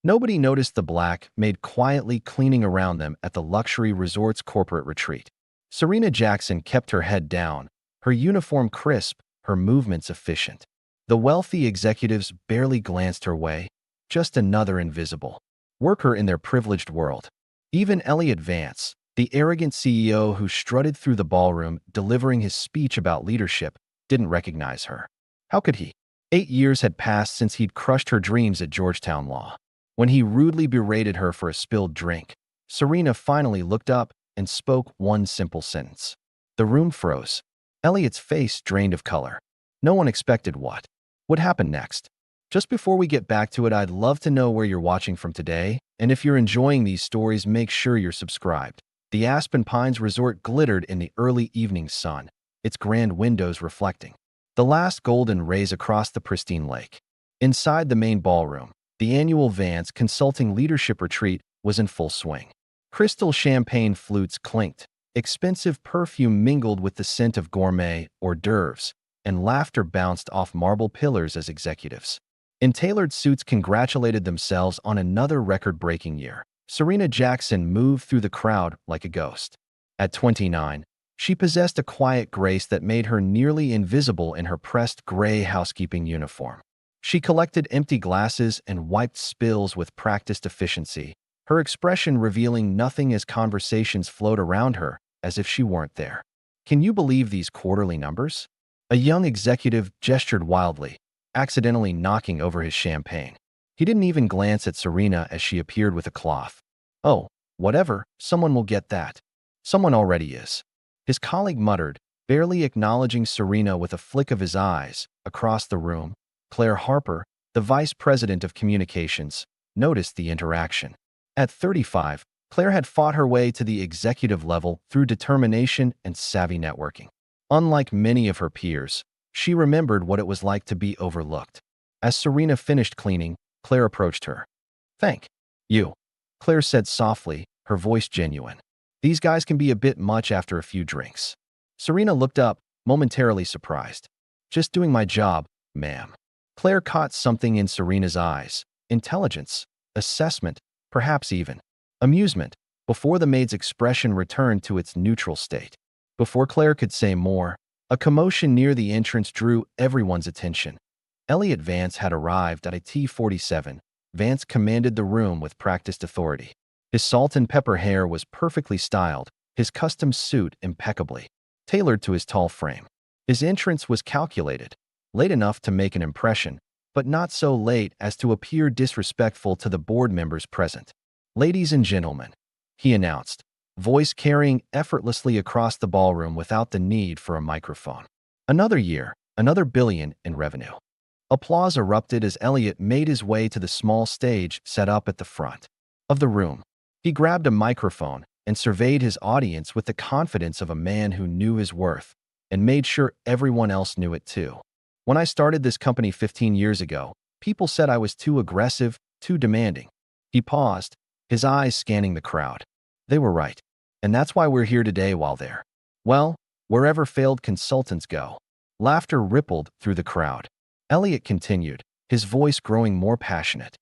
Nobody noticed the black maid quietly cleaning around them at the luxury resort's corporate retreat. Serena Jackson kept her head down, her uniform crisp, her movements efficient. The wealthy executives barely glanced her way, just another invisible worker in their privileged world. Even Elliot Vance, the arrogant CEO who strutted through the ballroom delivering his speech about leadership, didn't recognize her. How could he? 8 years had passed since he'd crushed her dreams at Georgetown Law. When he rudely berated her for a spilled drink, Serena finally looked up and spoke one simple sentence. The room froze. Elliot's face drained of color. No one expected what would happen next. Just before we get back to it, I'd love to know where you're watching from today, and if you're enjoying these stories, make sure you're subscribed. The Aspen Pines Resort glittered in the early evening sun, its grand windows reflecting the last golden rays across the pristine lake. Inside the main ballroom, the annual Vance Consulting Leadership Retreat was in full swing. Crystal champagne flutes clinked, expensive perfume mingled with the scent of gourmet hors d'oeuvres, and laughter bounced off marble pillars as executives in tailored suits congratulated themselves on another record-breaking year. Serena Jackson moved through the crowd like a ghost. At 29, she possessed a quiet grace that made her nearly invisible in her pressed gray housekeeping uniform. She collected empty glasses and wiped spills with practiced efficiency, her expression revealing nothing as conversations flowed around her as if she weren't there. Can you believe these quarterly numbers? A young executive gestured wildly, accidentally knocking over his champagne. He didn't even glance at Serena as she appeared with a cloth. Oh, whatever, someone will get that. Someone already is. His colleague muttered, barely acknowledging Serena with a flick of his eyes. Across the room, Claire Harper, the vice president of communications, noticed the interaction. At 35, Claire had fought her way to the executive level through determination and savvy networking. Unlike many of her peers, she remembered what it was like to be overlooked. As Serena finished cleaning, Claire approached her. "Thank you," Claire said softly, her voice genuine. "These guys can be a bit much after a few drinks." Serena looked up, momentarily surprised. "Just doing my job, ma'am." Claire caught something in Serena's eyes. Intelligence, assessment, perhaps even amusement, before the maid's expression returned to its neutral state. Before Claire could say more, a commotion near the entrance drew everyone's attention. Elliot Vance had arrived at a T-47. Vance commanded the room with practiced authority. His salt and pepper hair was perfectly styled, his custom suit impeccably tailored to his tall frame. His entrance was calculated, late enough to make an impression, but not so late as to appear disrespectful to the board members present. "Ladies and gentlemen," he announced, voice carrying effortlessly across the ballroom without the need for a microphone. Another year, another billion in revenue. Applause erupted as Elliot made his way to the small stage set up at the front of the room. He grabbed a microphone and surveyed his audience with the confidence of a man who knew his worth and made sure everyone else knew it too. "When I started this company 15 years ago, people said I was too aggressive, too demanding." He paused, his eyes scanning the crowd. They were right. And that's why we're here today while they're, well, wherever failed consultants go. Laughter rippled through the crowd. Elliot continued, his voice growing more passionate.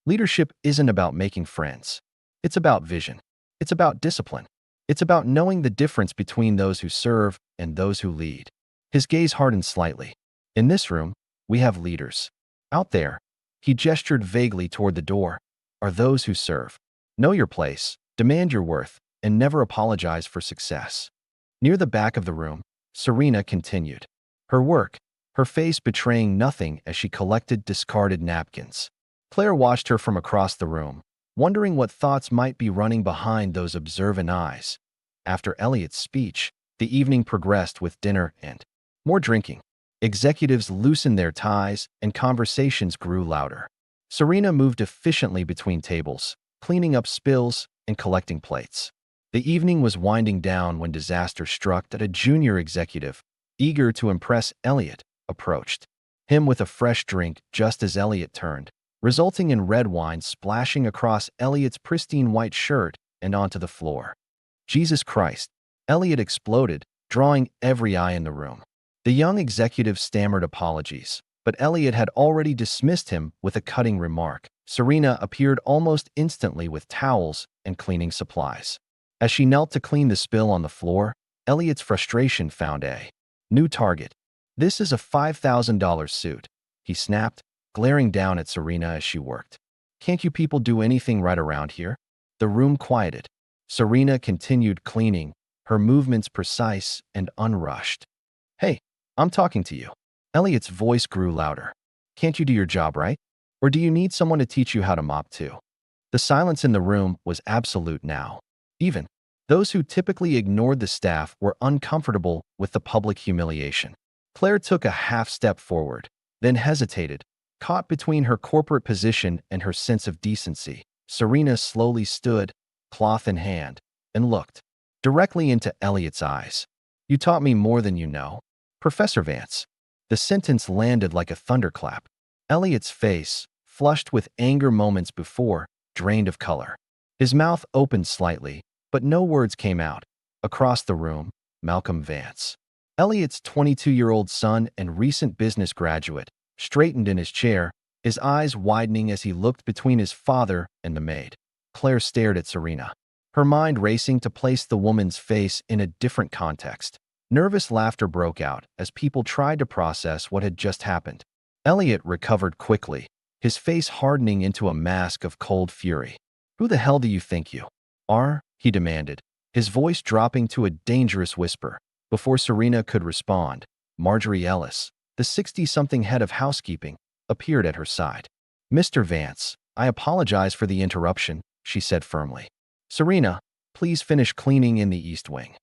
"Leadership isn't about making friends. It's about vision. It's about discipline. It's about knowing the difference between those who serve and those who lead." His gaze hardened slightly. "In this room, we have leaders. Out there," he gestured vaguely toward the door, "are those who serve. Know your place, demand your worth, and never apologize for success." Near the back of the room, Serena continued her work, her face betraying nothing as she collected discarded napkins. Claire watched her from across the room, wondering what thoughts might be running behind those observant eyes. After Elliot's speech, the evening progressed with dinner and more drinking. Executives loosened their ties and conversations grew louder. Serena moved efficiently between tables, cleaning up spills and collecting plates. The evening was winding down when disaster struck at a junior executive, eager to impress Elliot, approached him with a fresh drink just as Elliot turned, resulting in red wine splashing across Elliot's pristine white shirt and onto the floor. "Jesus Christ," Elliot exploded, drawing every eye in the room. The young executive stammered apologies, but Elliot had already dismissed him with a cutting remark. Serena appeared almost instantly with towels and cleaning supplies. As she knelt to clean the spill on the floor, Elliot's frustration found a new target. "This is a $5,000 suit," he snapped, glaring down at Serena as she worked. "Can't you people do anything right around here?" The room quieted. Serena continued cleaning, her movements precise and unrushed. "Hey, I'm talking to you." Elliot's voice grew louder. "Can't you do your job right? Or do you need someone to teach you how to mop too?" The silence in the room was absolute now. Even those who typically ignored the staff were uncomfortable with the public humiliation. Claire took a half step forward, then hesitated, caught between her corporate position and her sense of decency. Serena slowly stood, cloth in hand, and looked directly into Elliot's eyes. "You taught me more than you know, Professor Vance." The sentence landed like a thunderclap. Elliot's face, flushed with anger moments before, drained of color. His mouth opened slightly, but no words came out. Across the room, Malcolm Vance, Elliot's 22-year-old son and recent business graduate, straightened in his chair, his eyes widening as he looked between his father and the maid. Claire stared at Serena, her mind racing to place the woman's face in a different context. Nervous laughter broke out as people tried to process what had just happened. Elliot recovered quickly, his face hardening into a mask of cold fury. "Who the hell do you think you are?" he demanded, his voice dropping to a dangerous whisper. Before Serena could respond, Marjorie Ellis, the 60-something head of housekeeping, appeared at her side. "Mr. Vance, I apologize for the interruption," she said firmly. "Serena, please finish cleaning in the East Wing."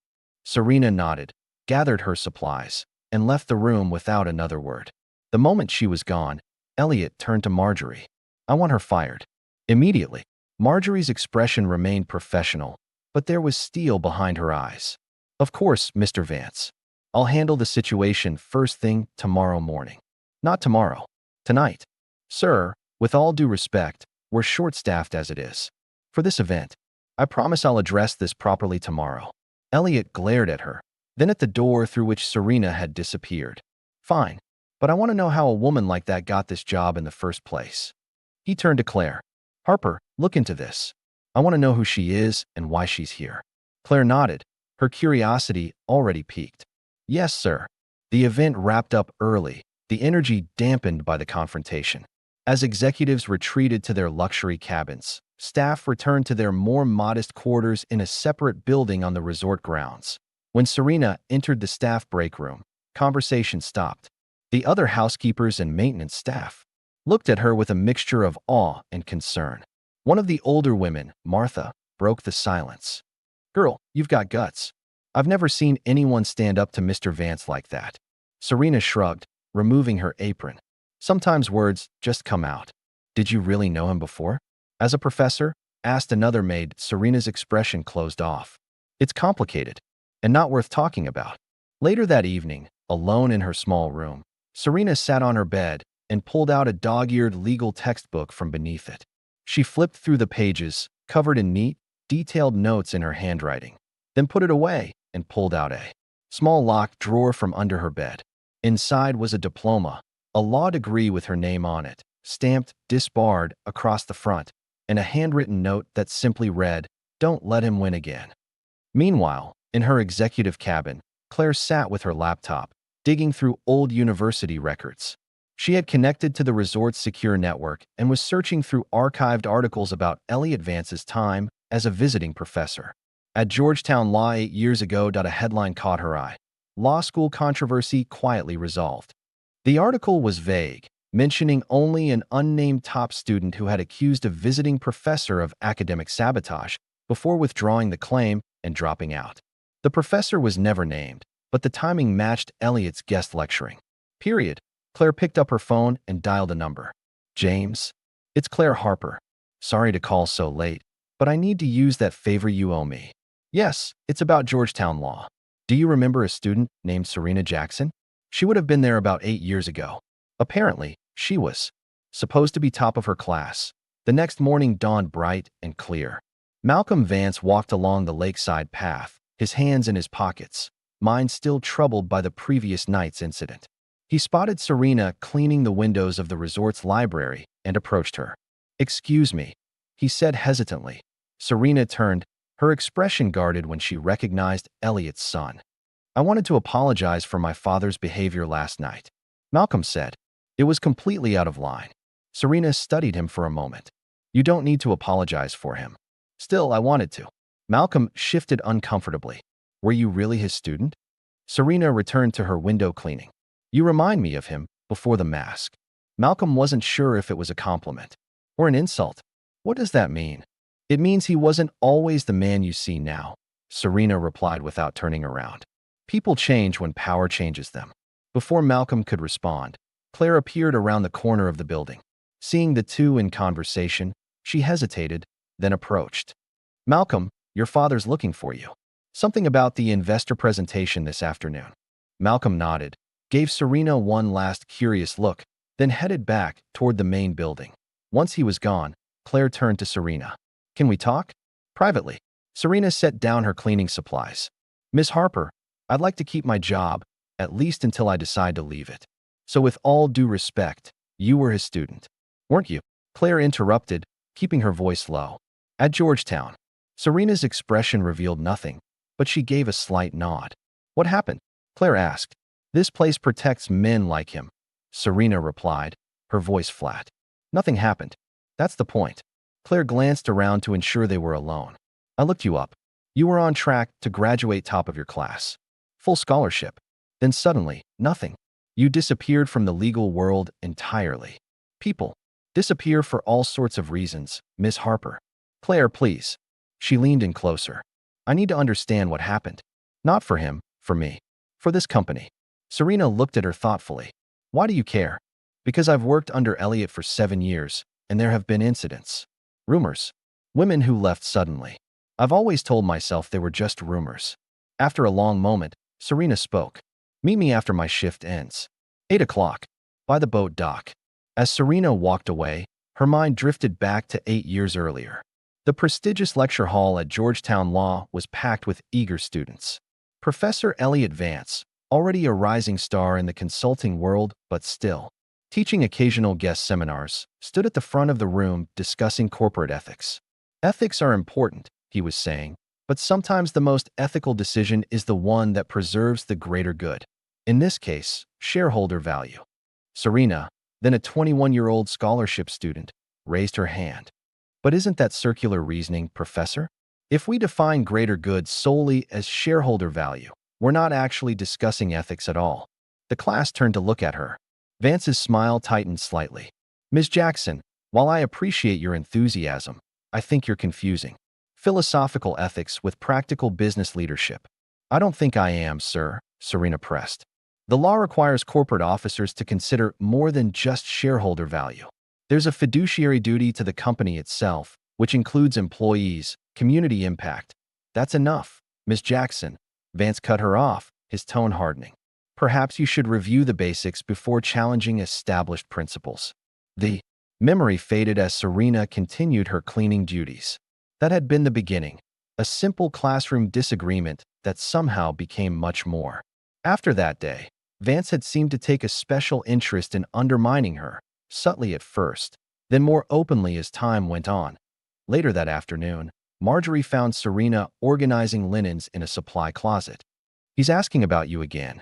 Serena nodded, gathered her supplies, and left the room without another word. The moment she was gone, Elliot turned to Marjorie. "I want her fired." Immediately, Marjorie's expression remained professional, but there was steel behind her eyes. "Of course, Mr. Vance. I'll handle the situation first thing tomorrow morning." "Not tomorrow. Tonight." "Sir, with all due respect, we're short-staffed as it is. For this event, I promise I'll address this properly tomorrow." Elliot glared at her, then at the door through which Serena had disappeared. "Fine, but I want to know how a woman like that got this job in the first place." He turned to Claire. "Harper, look into this. I want to know who she is and why she's here." Claire nodded, her curiosity already piqued. "Yes, sir." The event wrapped up early, the energy dampened by the confrontation. As executives retreated to their luxury cabins, staff returned to their more modest quarters in a separate building on the resort grounds. When Serena entered the staff break room, conversation stopped. The other housekeepers and maintenance staff looked at her with a mixture of awe and concern. One of the older women, Martha, broke the silence. "Girl, you've got guts. I've never seen anyone stand up to Mr. Vance like that." Serena shrugged, removing her apron. "Sometimes words just come out." "Did you really know him before?" "As a professor?" asked another maid. Serena's expression closed off. "It's complicated and not worth talking about." Later that evening, alone in her small room, Serena sat on her bed and pulled out a dog-eared legal textbook from beneath it. She flipped through the pages, covered in neat, detailed notes in her handwriting, then put it away and pulled out a small locked drawer from under her bed. Inside was a diploma, a law degree with her name on it, stamped "disbarred" across the front, and a handwritten note that simply read, "Don't let him win again." Meanwhile, in her executive cabin, Claire sat with her laptop, digging through old university records. She had connected to the resort's secure network and was searching through archived articles about Elliot Vance's time as a visiting professor at Georgetown Law 8 years ago. A headline caught her eye: "Law School Controversy Quietly Resolved." The article was vague, mentioning only an unnamed top student who had accused a visiting professor of academic sabotage before withdrawing the claim and dropping out. The professor was never named, but the timing matched Elliot's guest lecturing. Period. Claire picked up her phone and dialed a number. "James? It's Claire Harper. Sorry to call so late, but I need to use that favor you owe me." "Yes, it's about Georgetown Law. Do you remember a student named Serena Jackson? She would have been there about 8 years ago. Apparently, she was supposed to be top of her class." The next morning dawned bright and clear. Malcolm Vance walked along the lakeside path, his hands in his pockets, mind still troubled by the previous night's incident. He spotted Serena cleaning the windows of the resort's library and approached her. Excuse me, he said hesitantly. Serena turned, her expression guarded when she recognized Elliot's son. I wanted to apologize for my father's behavior last night, Malcolm said. It was completely out of line. Serena studied him for a moment. You don't need to apologize for him. Still, I wanted to. Malcolm shifted uncomfortably. Were you really his student? Serena returned to her window cleaning. You remind me of him before the mask. Malcolm wasn't sure if it was a compliment or an insult. What does that mean? It means he wasn't always the man you see now, Serena replied without turning around. People change when power changes them. Before Malcolm could respond, Claire appeared around the corner of the building. Seeing the two in conversation, she hesitated, then approached. Malcolm, your father's looking for you. Something about the investor presentation this afternoon. Malcolm nodded, gave Serena one last curious look, then headed back toward the main building. Once he was gone, Claire turned to Serena. Can we talk? Privately. Serena set down her cleaning supplies. Miss Harper, I'd like to keep my job, at least until I decide to leave it. So with all due respect, you were his student, weren't you? Claire interrupted, keeping her voice low. At Georgetown. Serena's expression revealed nothing, but she gave a slight nod. What happened? Claire asked. This place protects men like him, Serena replied, her voice flat. Nothing happened. That's the point. Claire glanced around to ensure they were alone. I looked you up. You were on track to graduate top of your class. Full scholarship. Then suddenly, nothing. You disappeared from the legal world entirely. People disappear for all sorts of reasons, Miss Harper. Claire, please. She leaned in closer. I need to understand what happened. Not for him, for me. For this company. Serena looked at her thoughtfully. Why do you care? Because I've worked under Elliot for 7 years, and there have been incidents. Rumors. Women who left suddenly. I've always told myself they were just rumors. After a long moment, Serena spoke. Meet me after my shift ends. 8 o'clock. By the boat dock. As Serena walked away, her mind drifted back to 8 years earlier. The prestigious lecture hall at Georgetown Law was packed with eager students. Professor Elliot Vance, already a rising star in the consulting world, but still teaching occasional guest seminars, stood at the front of the room discussing corporate ethics. Ethics are important, he was saying, but sometimes the most ethical decision is the one that preserves the greater good. In this case, shareholder value. Serena, then a 21-year-old scholarship student, raised her hand. But isn't that circular reasoning, Professor? If we define greater good solely as shareholder value, we're not actually discussing ethics at all. The class turned to look at her. Vance's smile tightened slightly. Ms. Jackson, while I appreciate your enthusiasm, I think you're confusing philosophical ethics with practical business leadership. I don't think I am, sir, Serena pressed. The law requires corporate officers to consider more than just shareholder value. There's a fiduciary duty to the company itself, which includes employees, community impact. That's enough, Ms. Jackson. Vance cut her off, his tone hardening. Perhaps you should review the basics before challenging established principles. The memory faded as Serena continued her cleaning duties. That had been the beginning, a simple classroom disagreement that somehow became much more. After that day, Vance had seemed to take a special interest in undermining her, subtly at first, then more openly as time went on. Later that afternoon, Marjorie found Serena organizing linens in a supply closet. He's asking about you again.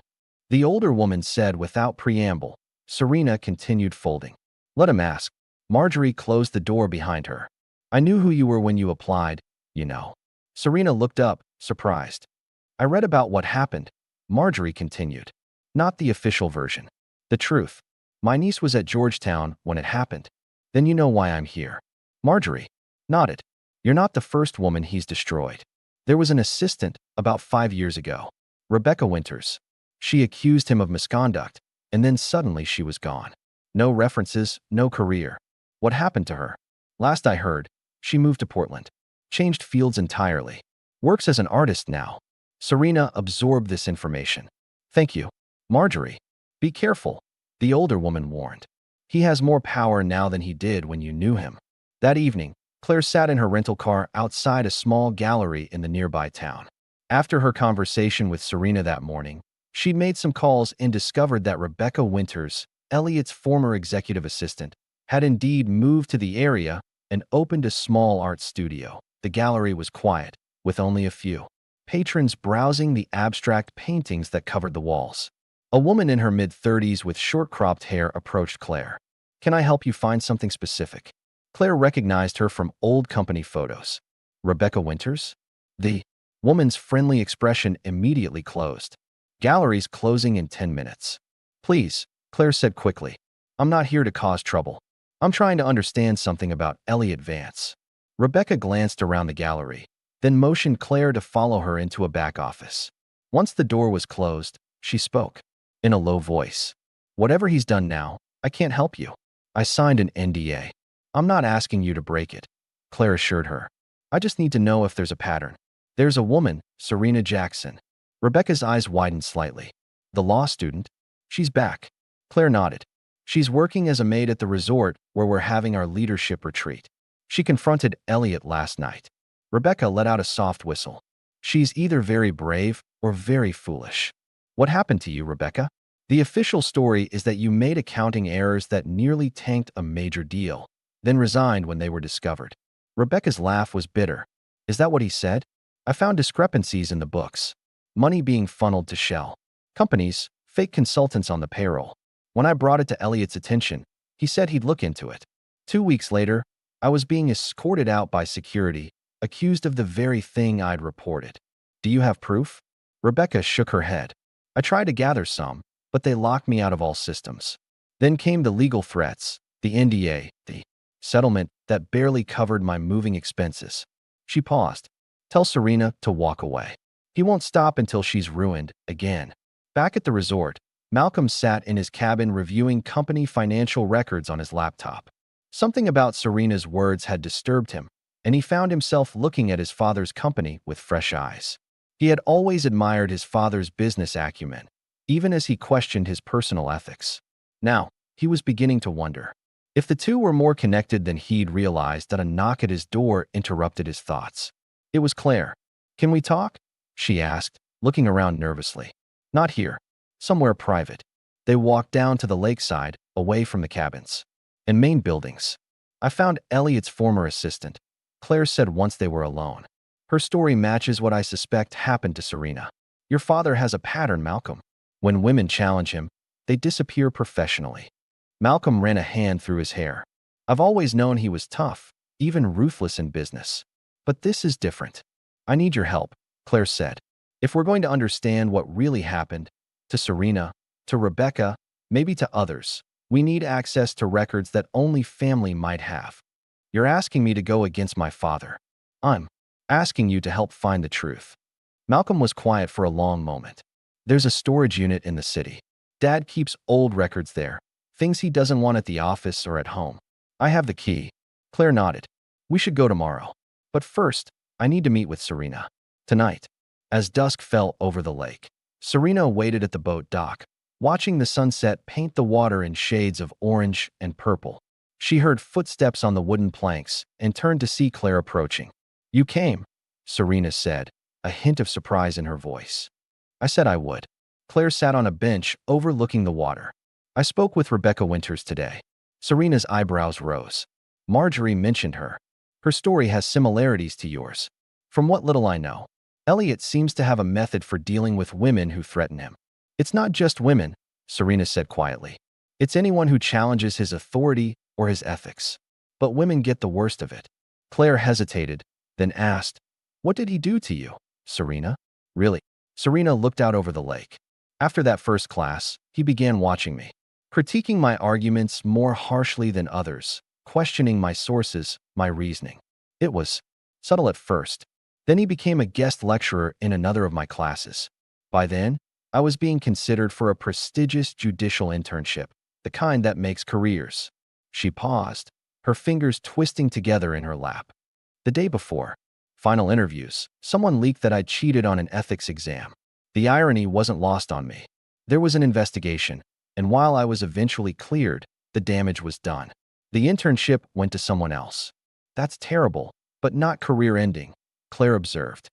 The older woman said without preamble. Serena continued folding. Let him ask. Marjorie closed the door behind her. I knew who you were when you applied, you know. Serena looked up, surprised. I read about what happened, Marjorie continued. Not the official version. The truth. My niece was at Georgetown when it happened. Then you know why I'm here. Marjorie nodded. You're not the first woman he's destroyed. There was an assistant about 5 years ago, Rebecca Winters. She accused him of misconduct, and then suddenly she was gone. No references, no career. What happened to her? Last I heard, she moved to Portland. Changed fields entirely. Works as an artist now. Serena absorbed this information. Thank you. Marjorie. Be careful, the older woman warned. He has more power now than he did when you knew him. That evening, Claire sat in her rental car outside a small gallery in the nearby town. After her conversation with Serena that morning, she'd made some calls and discovered that Rebecca Winters, Elliot's former executive assistant, had indeed moved to the area and opened a small art studio. The gallery was quiet, with only a few patrons browsing the abstract paintings that covered the walls. A woman in her mid-30s with short cropped hair approached Claire. "Can I help you find something specific?" Claire recognized her from old company photos. "Rebecca Winters?" The woman's friendly expression immediately closed. "Gallery's closing in 10 minutes. Please," Claire said quickly. "I'm not here to cause trouble. I'm trying to understand something about Elliot Vance." Rebecca glanced around the gallery, then motioned Claire to follow her into a back office. Once the door was closed, she spoke in a low voice. "Whatever he's done now, I can't help you. I signed an NDA. I'm not asking you to break it," Claire assured her. "I just need to know if there's a pattern." "There's a woman, Serena Jackson." Rebecca's eyes widened slightly. "The law student? She's back." Claire nodded. "She's working as a maid at the resort where we're having our leadership retreat. She confronted Elliot last night." Rebecca let out a soft whistle. "She's either very brave or very foolish." "What happened to you, Rebecca?" "The official story is that you made accounting errors that nearly tanked a major deal, then resigned when they were discovered." Rebecca's laugh was bitter. "Is that what he said?" "I found discrepancies in the books. Money being funneled to shell companies, fake consultants on the payroll. When I brought it to Elliot's attention, he said he'd look into it. 2 weeks later, I was being escorted out by security, accused of the very thing I'd reported." "Do you have proof?" Rebecca shook her head. "I tried to gather some, but they locked me out of all systems." Then came the legal threats, the NDA, the settlement that barely covered my moving expenses. She paused. "Tell Serena to walk away. He won't stop until she's ruined again." Back at the resort, Malcolm sat in his cabin reviewing company financial records on his laptop. Something about Serena's words had disturbed him, and he found himself looking at his father's company with fresh eyes. He had always admired his father's business acumen, even as he questioned his personal ethics. Now, he was beginning to wonder if the two were more connected than he'd realized. That a knock at his door interrupted his thoughts. It was Claire. "Can we talk?" she asked, looking around nervously. "Not here. Somewhere private." They walked down to the lakeside, away from the cabins and main buildings. "I found Elliot's former assistant," Claire said once they were alone. "Her story matches what I suspect happened to Serena. Your father has a pattern, Malcolm. When women challenge him, they disappear professionally." Malcolm ran a hand through his hair. "I've always known he was tough, even ruthless in business. But this is different." "I need your help," Claire said. "If we're going to understand what really happened to Serena, to Rebecca, maybe to others, we need access to records that only family might have." "You're asking me to go against my father." "I'm asking you to help find the truth." Malcolm was quiet for a long moment. "There's a storage unit in the city. Dad keeps old records there, things he doesn't want at the office or at home. I have the key." Claire nodded. "We should go tomorrow. But first, I need to meet with Serena. Tonight." As dusk fell over the lake, Serena waited at the boat dock, watching the sunset paint the water in shades of orange and purple. She heard footsteps on the wooden planks and turned to see Claire approaching. "You came," Serena said, a hint of surprise in her voice. "I said I would." Claire sat on a bench overlooking the water. "I spoke with Rebecca Winters today." Serena's eyebrows rose. "Marjorie mentioned her. Her story has similarities to yours. From what little I know, Elliot seems to have a method for dealing with women who threaten him." "It's not just women," Serena said quietly. "It's anyone who challenges his authority or his ethics. But women get the worst of it." Claire hesitated, then asked, "What did he do to you, Serena?" "Really?" Serena looked out over the lake. "After that first class, he began watching me, critiquing my arguments more harshly than others, questioning my sources, my reasoning. It was subtle at first. Then he became a guest lecturer in another of my classes. By then, I was being considered for a prestigious judicial internship, the kind that makes careers." She paused, her fingers twisting together in her lap. "The day before final interviews, someone leaked that I'd cheated on an ethics exam. The irony wasn't lost on me. There was an investigation, and while I was eventually cleared, the damage was done. The internship went to someone else." "That's terrible, but not career-ending," Claire observed.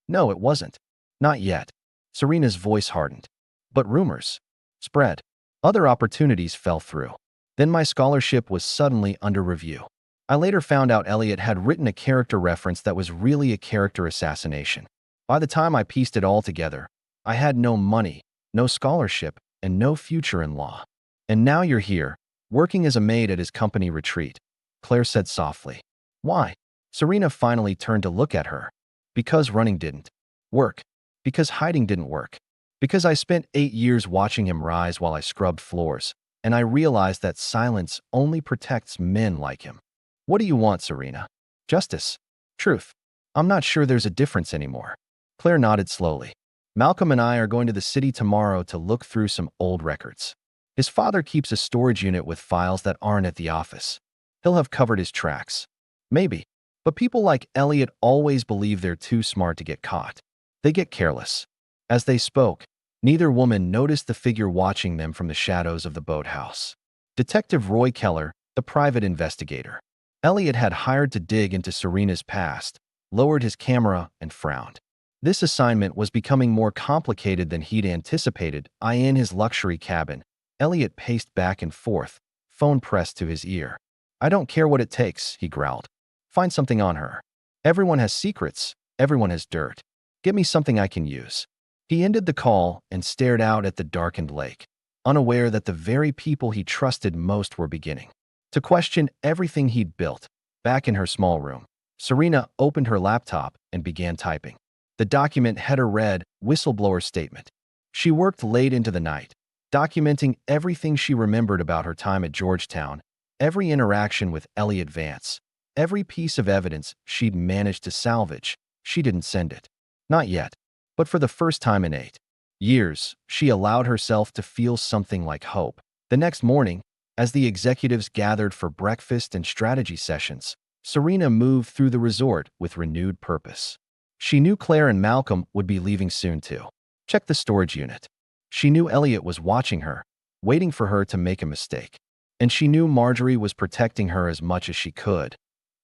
"No, it wasn't. Not yet." Serena's voice hardened. "But rumors spread. Other opportunities fell through. Then my scholarship was suddenly under review. I later found out Elliot had written a character reference that was really a character assassination. By the time I pieced it all together, I had no money, no scholarship, and no future in law. And now you're here, working as a maid at his company retreat, Claire said softly. Why? Serena finally turned to look at her. Because running didn't work. Because hiding didn't work. Because I spent 8 years watching him rise while I scrubbed floors, and I realized that silence only protects men like him. What do you want, Serena? Justice. Truth. I'm not sure there's a difference anymore. Claire nodded slowly. Malcolm and I are going to the city tomorrow to look through some old records. His father keeps a storage unit with files that aren't at the office. He'll have covered his tracks. Maybe. But people like Elliot always believe they're too smart to get caught. They get careless. As they spoke, neither woman noticed the figure watching them from the shadows of the boathouse. Detective Roy Keller, the private investigator. Elliot had hired to dig into Serena's past, lowered his camera, and frowned. This assignment was becoming more complicated than he'd anticipated. In his luxury cabin, Elliot paced back and forth, phone pressed to his ear. I don't care what it takes, he growled. Find something on her. Everyone has secrets. Everyone has dirt. Get me something I can use. He ended the call and stared out at the darkened lake, unaware that the very people he trusted most were beginning to question everything he'd built. Back in her small room, Serena opened her laptop and began typing. The document header read, Whistleblower Statement. She worked late into the night, documenting everything she remembered about her time at Georgetown, every interaction with Elliot Vance, every piece of evidence she'd managed to salvage. She didn't send it. Not yet. But for the first time in 8 years, she allowed herself to feel something like hope. The next morning, as the executives gathered for breakfast and strategy sessions, Serena moved through the resort with renewed purpose. She knew Claire and Malcolm would be leaving soon too. Check the storage unit. She knew Elliot was watching her, waiting for her to make a mistake. And she knew Marjorie was protecting her as much as she could.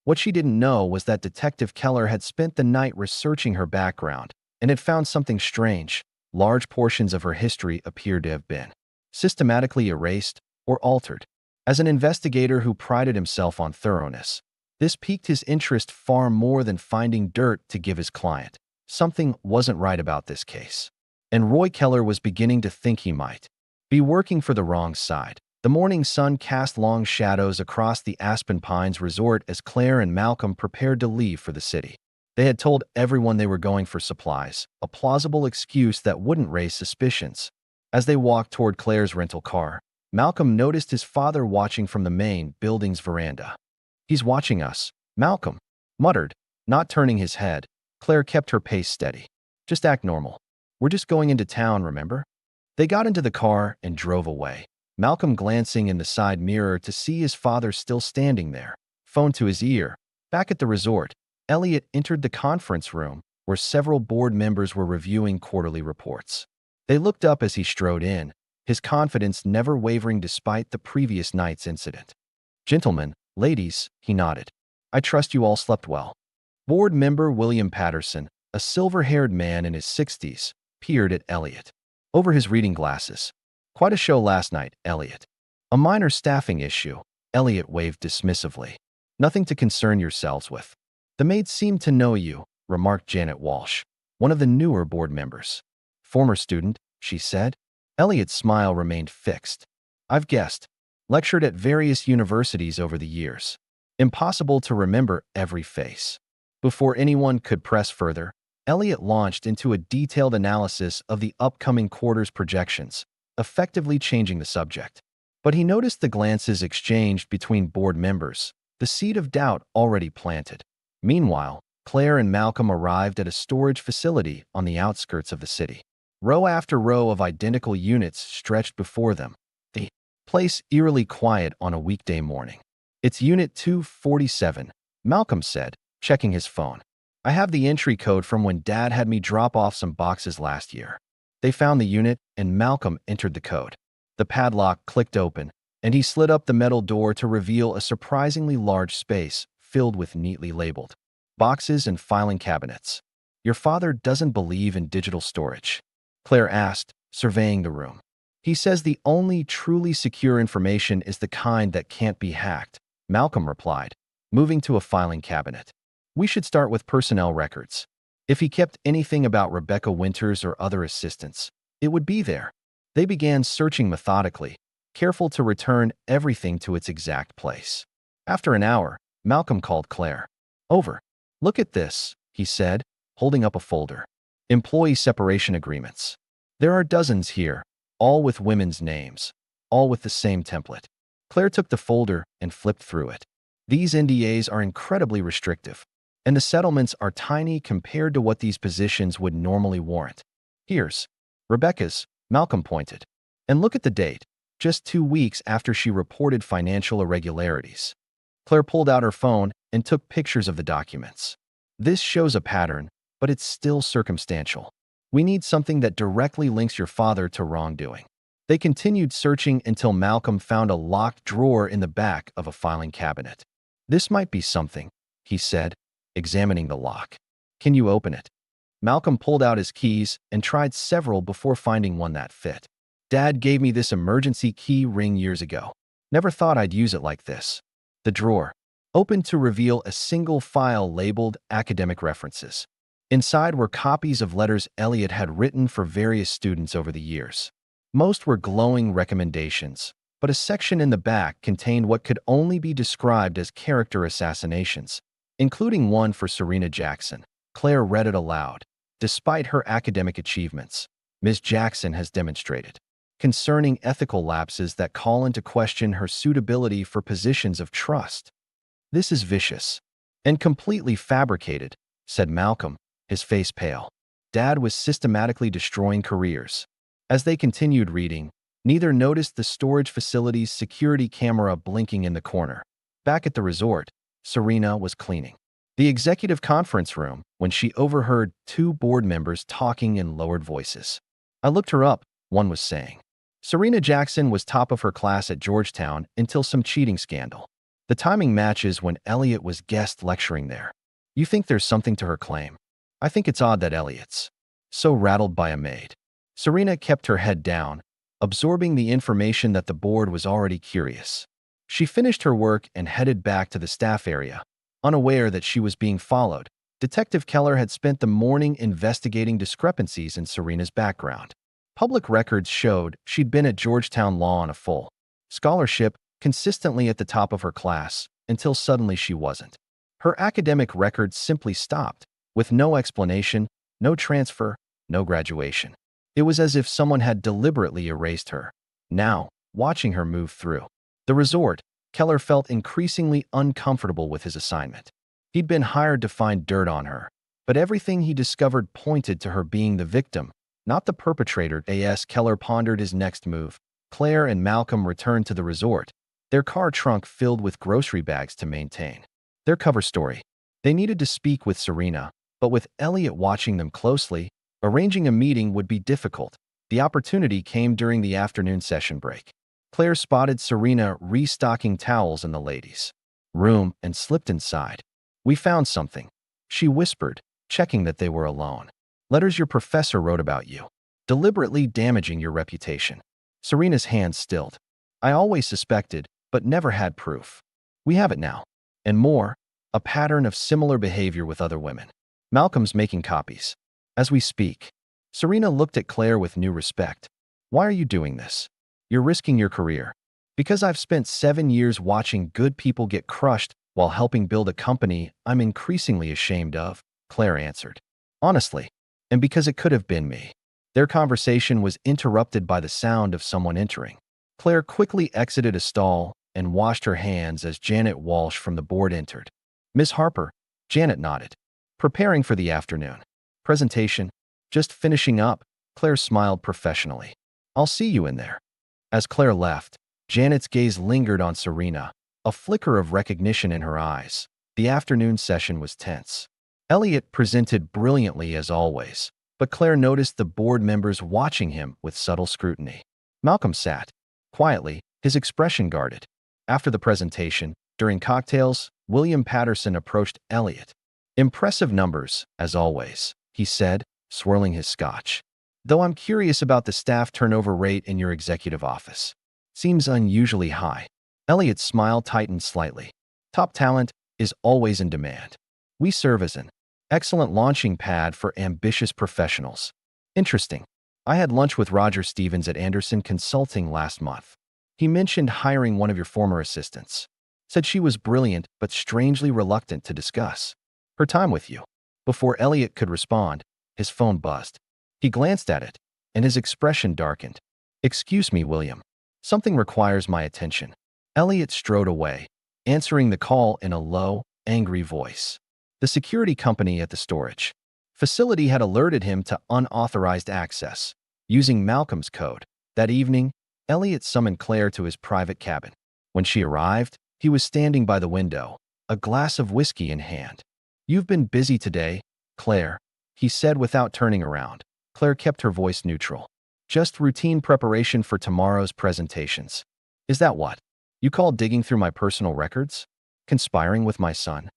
What she didn't know was that Detective Keller had spent the night researching her background and had found something strange. Large portions of her history appeared to have been systematically erased or altered. As an investigator who prided himself on thoroughness, this piqued his interest far more than finding dirt to give his client. Something wasn't right about this case. And Roy Keller was beginning to think he might be working for the wrong side. The morning sun cast long shadows across the Aspen Pines resort as Claire and Malcolm prepared to leave for the city. They had told everyone they were going for supplies, a plausible excuse that wouldn't raise suspicions. As they walked toward Claire's rental car, Malcolm noticed his father watching from the main building's veranda. He's watching us, Malcolm muttered, not turning his head. Claire kept her pace steady. Just act normal. We're just going into town, remember? They got into the car and drove away. Malcolm glancing in the side mirror to see his father still standing there, phone to his ear. Back at the resort, Elliot entered the conference room where several board members were reviewing quarterly reports. They looked up as he strode in, his confidence never wavering despite the previous night's incident. Gentlemen, ladies, he nodded. I trust you all slept well. Board member William Patterson, a silver-haired man in his 60s, peered at Elliot over his reading glasses. Quite a show last night, Elliot. A minor staffing issue, Elliot waved dismissively. Nothing to concern yourselves with. The Maid seemed to know you, remarked Janet Walsh, one of the newer board members. Former student, she said. Elliot's smile remained fixed. I've guessed. Lectured at various universities over the years. Impossible to remember every face. Before anyone could press further, Elliot launched into a detailed analysis of the upcoming quarter's projections, effectively changing the subject. But he noticed the glances exchanged between board members, the seed of doubt already planted. Meanwhile, Claire and Malcolm arrived at a storage facility on the outskirts of the city. Row after row of identical units stretched before them, the place eerily quiet on a weekday morning. It's Unit 247, Malcolm said, checking his phone. I have the entry code from when Dad had me drop off some boxes last year. They found the unit, and Malcolm entered the code. The padlock clicked open, and he slid up the metal door to reveal a surprisingly large space filled with neatly labeled boxes and filing cabinets. Your father doesn't believe in digital storage, Claire asked, surveying the room. He says the only truly secure information is the kind that can't be hacked, Malcolm replied, moving to a filing cabinet. We should start with personnel records. If he kept anything about Rebecca Winters or other assistants, it would be there. They began searching methodically, careful to return everything to its exact place. After an hour, Malcolm called Claire. Over. Look at this, he said, holding up a folder. Employee separation agreements. There are dozens here, all with women's names, all with the same template. Claire took the folder and flipped through it. These NDAs are incredibly restrictive, and the settlements are tiny compared to what these positions would normally warrant. Here's Rebecca's, Malcolm pointed. And look at the date, just 2 weeks after she reported financial irregularities. Claire pulled out her phone and took pictures of the documents. This shows a pattern, but it's still circumstantial. We need something that directly links your father to wrongdoing. They continued searching until Malcolm found a locked drawer in the back of a filing cabinet. This might be something, he said, examining the lock. Can you open it? Malcolm pulled out his keys and tried several before finding one that fit. Dad gave me this emergency key ring years ago. Never thought I'd use it like this. The drawer opened to reveal a single file labeled Academic References. Inside were copies of letters Elliot had written for various students over the years. Most were glowing recommendations, but a section in the back contained what could only be described as character assassinations, including one for Serena Jackson. Claire read it aloud. Despite her academic achievements, Ms. Jackson has demonstrated concerning ethical lapses that call into question her suitability for positions of trust. This is vicious and completely fabricated, said Malcolm, his face pale. Dad was systematically destroying careers. As they continued reading, neither noticed the storage facility's security camera blinking in the corner. Back at the resort, Serena was cleaning the executive conference room when she overheard 2 board members talking in lowered voices. I looked her up, one was saying. Serena Jackson was top of her class at Georgetown until some cheating scandal. The timing matches when Elliot was guest lecturing there. You think there's something to her claim? I think it's odd that Elliot's so rattled by a maid. Serena kept her head down, absorbing the information that the board was already curious. She finished her work and headed back to the staff area, unaware that she was being followed. Detective Keller had spent the morning investigating discrepancies in Serena's background. Public records showed she'd been at Georgetown Law on a full scholarship, consistently at the top of her class, until suddenly she wasn't. Her academic records simply stopped, with no explanation, no transfer, no graduation. It was as if someone had deliberately erased her. Now, watching her move through the resort, Keller felt increasingly uncomfortable with his assignment. He'd been hired to find dirt on her, but everything he discovered pointed to her being the victim, not the perpetrator. As Keller pondered his next move, Claire and Malcolm returned to the resort, their car trunk filled with grocery bags to maintain their cover story. They needed to speak with Serena, but with Elliot watching them closely, arranging a meeting would be difficult. The opportunity came during the afternoon session break. Claire spotted Serena restocking towels in the ladies' room and slipped inside. We found something, she whispered, checking that they were alone. Letters your professor wrote about you, deliberately damaging your reputation. Serena's hands stilled. I always suspected, but never had proof. We have it now. And more, a pattern of similar behavior with other women. Malcolm's making copies. As we speak, Serena looked at Claire with new respect. Why are you doing this? You're risking your career. Because I've spent 7 years watching good people get crushed while helping build a company I'm increasingly ashamed of, Claire answered. Honestly, and because it could have been me. Their conversation was interrupted by the sound of someone entering. Claire quickly exited a stall and washed her hands as Janet Walsh from the board entered. Miss Harper, Janet nodded. Preparing for the afternoon presentation. Just finishing up, Claire smiled professionally. I'll see you in there. As Claire left, Janet's gaze lingered on Serena, a flicker of recognition in her eyes. The afternoon session was tense. Elliot presented brilliantly as always, but Claire noticed the board members watching him with subtle scrutiny. Malcolm sat quietly, his expression guarded. After the presentation, during cocktails, William Patterson approached Elliot. Impressive numbers, as always, he said, swirling his scotch. Though I'm curious about the staff turnover rate in your executive office. Seems unusually high. Elliot's smile tightened slightly. Top talent is always in demand. We serve as an excellent launching pad for ambitious professionals. Interesting. I had lunch with Roger Stevens at Anderson Consulting last month. He mentioned hiring one of your former assistants. Said she was brilliant but strangely reluctant to discuss her time with you. Before Elliot could respond, his phone buzzed. He glanced at it, and his expression darkened. Excuse me, William. Something requires my attention. Elliot strode away, answering the call in a low, angry voice. The security company at the storage facility had alerted him to unauthorized access. Using Malcolm's code, that evening, Elliot summoned Claire to his private cabin. When she arrived, he was standing by the window, a glass of whiskey in hand. You've been busy today, Claire, he said without turning around. Claire kept her voice neutral. Just routine preparation for tomorrow's presentations. Is that what you call digging through my personal records? Conspiring with my son?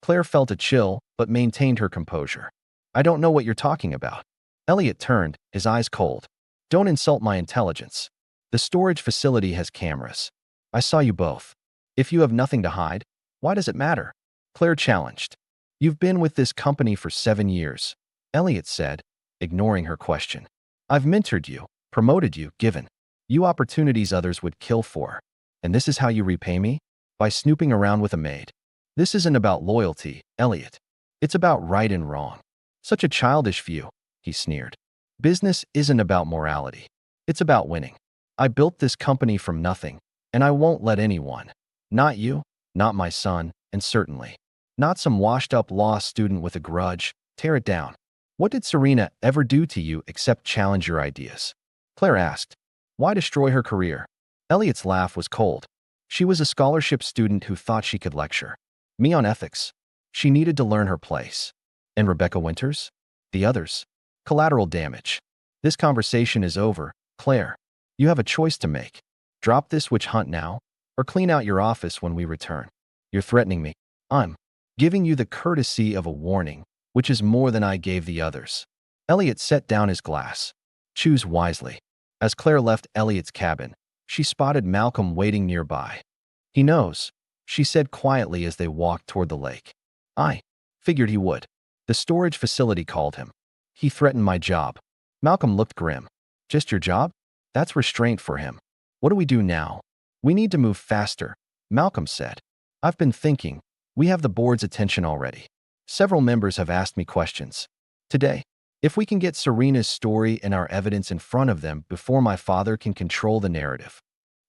Claire felt a chill, but maintained her composure. I don't know what you're talking about. Elliot turned, his eyes cold. Don't insult my intelligence. The storage facility has cameras. I saw you both. If you have nothing to hide, why does it matter? Claire challenged. You've been with this company for 7 years, Elliot said, ignoring her question. I've mentored you, promoted you, given you opportunities others would kill for. And this is how you repay me? By snooping around with a maid. This isn't about loyalty, Elliot. It's about right and wrong. Such a childish view, he sneered. Business isn't about morality. It's about winning. I built this company from nothing, and I won't let anyone, not you, not my son, and certainly not some washed-up law student with a grudge, tear it down. What did Serena ever do to you except challenge your ideas? Claire asked. Why destroy her career? Elliot's laugh was cold. She was a scholarship student who thought she could lecture me on ethics. She needed to learn her place. And Rebecca Winters? The others? Collateral damage. This conversation is over, Claire. You have a choice to make. Drop this witch hunt now, or clean out your office when we return. You're threatening me. I'm giving you the courtesy of a warning, which is more than I gave the others. Elliot set down his glass. Choose wisely. As Claire left Elliot's cabin, she spotted Malcolm waiting nearby. He knows, she said quietly as they walked toward the lake. I figured he would. The storage facility called him. He threatened my job. Malcolm looked grim. Just your job? That's restraint for him. What do we do now? We need to move faster, Malcolm said. I've been thinking. We have the board's attention already. Several members have asked me questions. Today, if we can get Serena's story and our evidence in front of them before my father can control the narrative.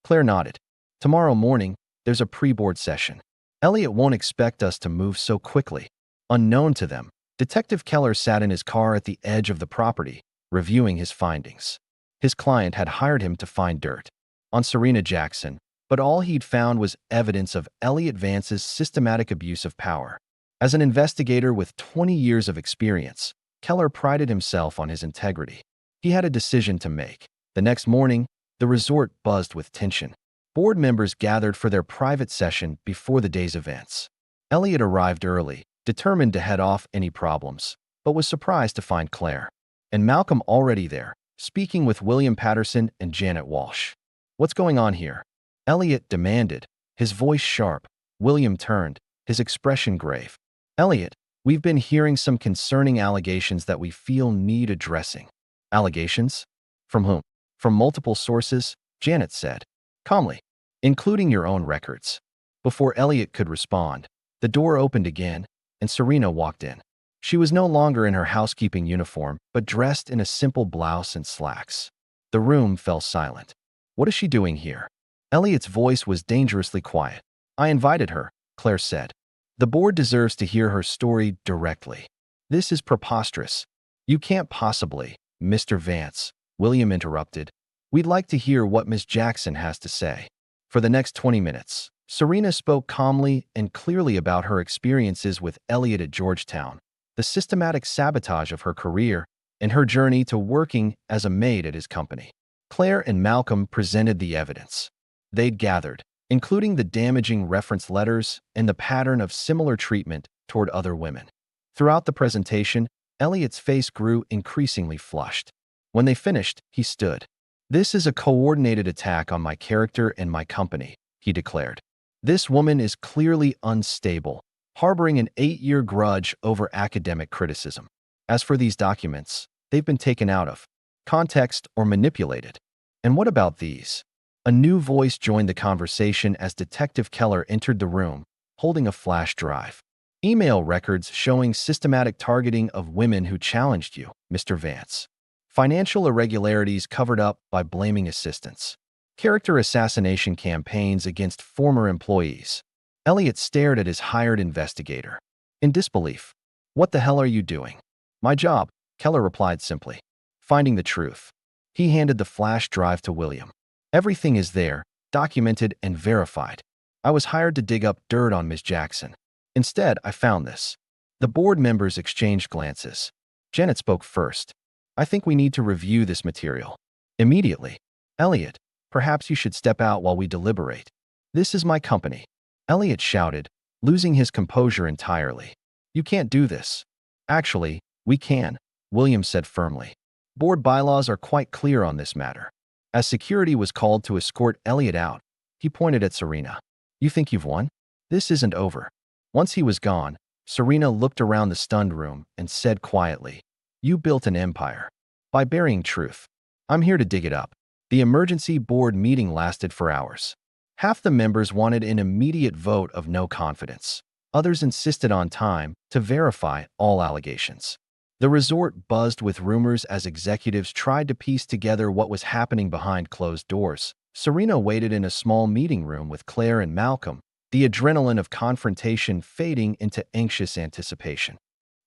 Claire nodded. Tomorrow morning, there's a pre-board session. Elliot won't expect us to move so quickly. Unknown to them, Detective Keller sat in his car at the edge of the property, reviewing his findings. His client had hired him to find dirt on Serena Jackson, but all he'd found was evidence of Elliot Vance's systematic abuse of power. As an investigator with 20 years of experience, Keller prided himself on his integrity. He had a decision to make. The next morning, the resort buzzed with tension. Board members gathered for their private session before the day's events. Elliot arrived early, determined to head off any problems, but was surprised to find Claire and Malcolm already there, speaking with William Patterson and Janet Walsh. What's going on here? Elliot demanded, his voice sharp. William turned, his expression grave. Elliot, we've been hearing some concerning allegations that we feel need addressing. Allegations? From whom? From multiple sources, Janet said, calmly, including your own records. Before Elliot could respond, the door opened again, and Serena walked in. She was no longer in her housekeeping uniform, but dressed in a simple blouse and slacks. The room fell silent. What is she doing here? Elliot's voice was dangerously quiet. I invited her, Claire said. The board deserves to hear her story directly. This is preposterous. You can't possibly, Mr. Vance, William interrupted. We'd like to hear what Miss Jackson has to say. For the next 20 minutes, Serena spoke calmly and clearly about her experiences with Elliot at Georgetown, the systematic sabotage of her career, and her journey to working as a maid at his company. Claire and Malcolm presented the evidence they'd gathered, including the damaging reference letters and the pattern of similar treatment toward other women. Throughout the presentation, Elliot's face grew increasingly flushed. When they finished, he stood. "This is a coordinated attack on my character and my company," he declared. "This woman is clearly unstable, harboring an 8-year grudge over academic criticism. As for these documents, they've been taken out of context or manipulated. And what about these?" A new voice joined the conversation as Detective Keller entered the room, holding a flash drive. "Email records showing systematic targeting of women who challenged you, Mr. Vance. Financial irregularities covered up by blaming assistants. Character assassination campaigns against former employees." Elliot stared at his hired investigator in disbelief. "What the hell are you doing?" "My job," Keller replied simply. "Finding the truth." He handed the flash drive to William. "Everything is there, documented and verified. I was hired to dig up dirt on Ms. Jackson. Instead, I found this." The board members exchanged glances. Janet spoke first. "I think we need to review this material immediately. Elliot, perhaps you should step out while we deliberate. This is my company." Elliot shouted, losing his composure entirely. "You can't do this." "Actually, we can," William said firmly. "Board bylaws are quite clear on this matter." As security was called to escort Elliot out, he pointed at Serena. "You think you've won? This isn't over." Once he was gone, Serena looked around the stunned room and said quietly, "You built an empire by burying truth. I'm here to dig it up." The emergency board meeting lasted for hours. Half the members wanted an immediate vote of no confidence. Others insisted on time to verify all allegations. The resort buzzed with rumors as executives tried to piece together what was happening behind closed doors. Serena waited in a small meeting room with Claire and Malcolm, the adrenaline of confrontation fading into anxious anticipation.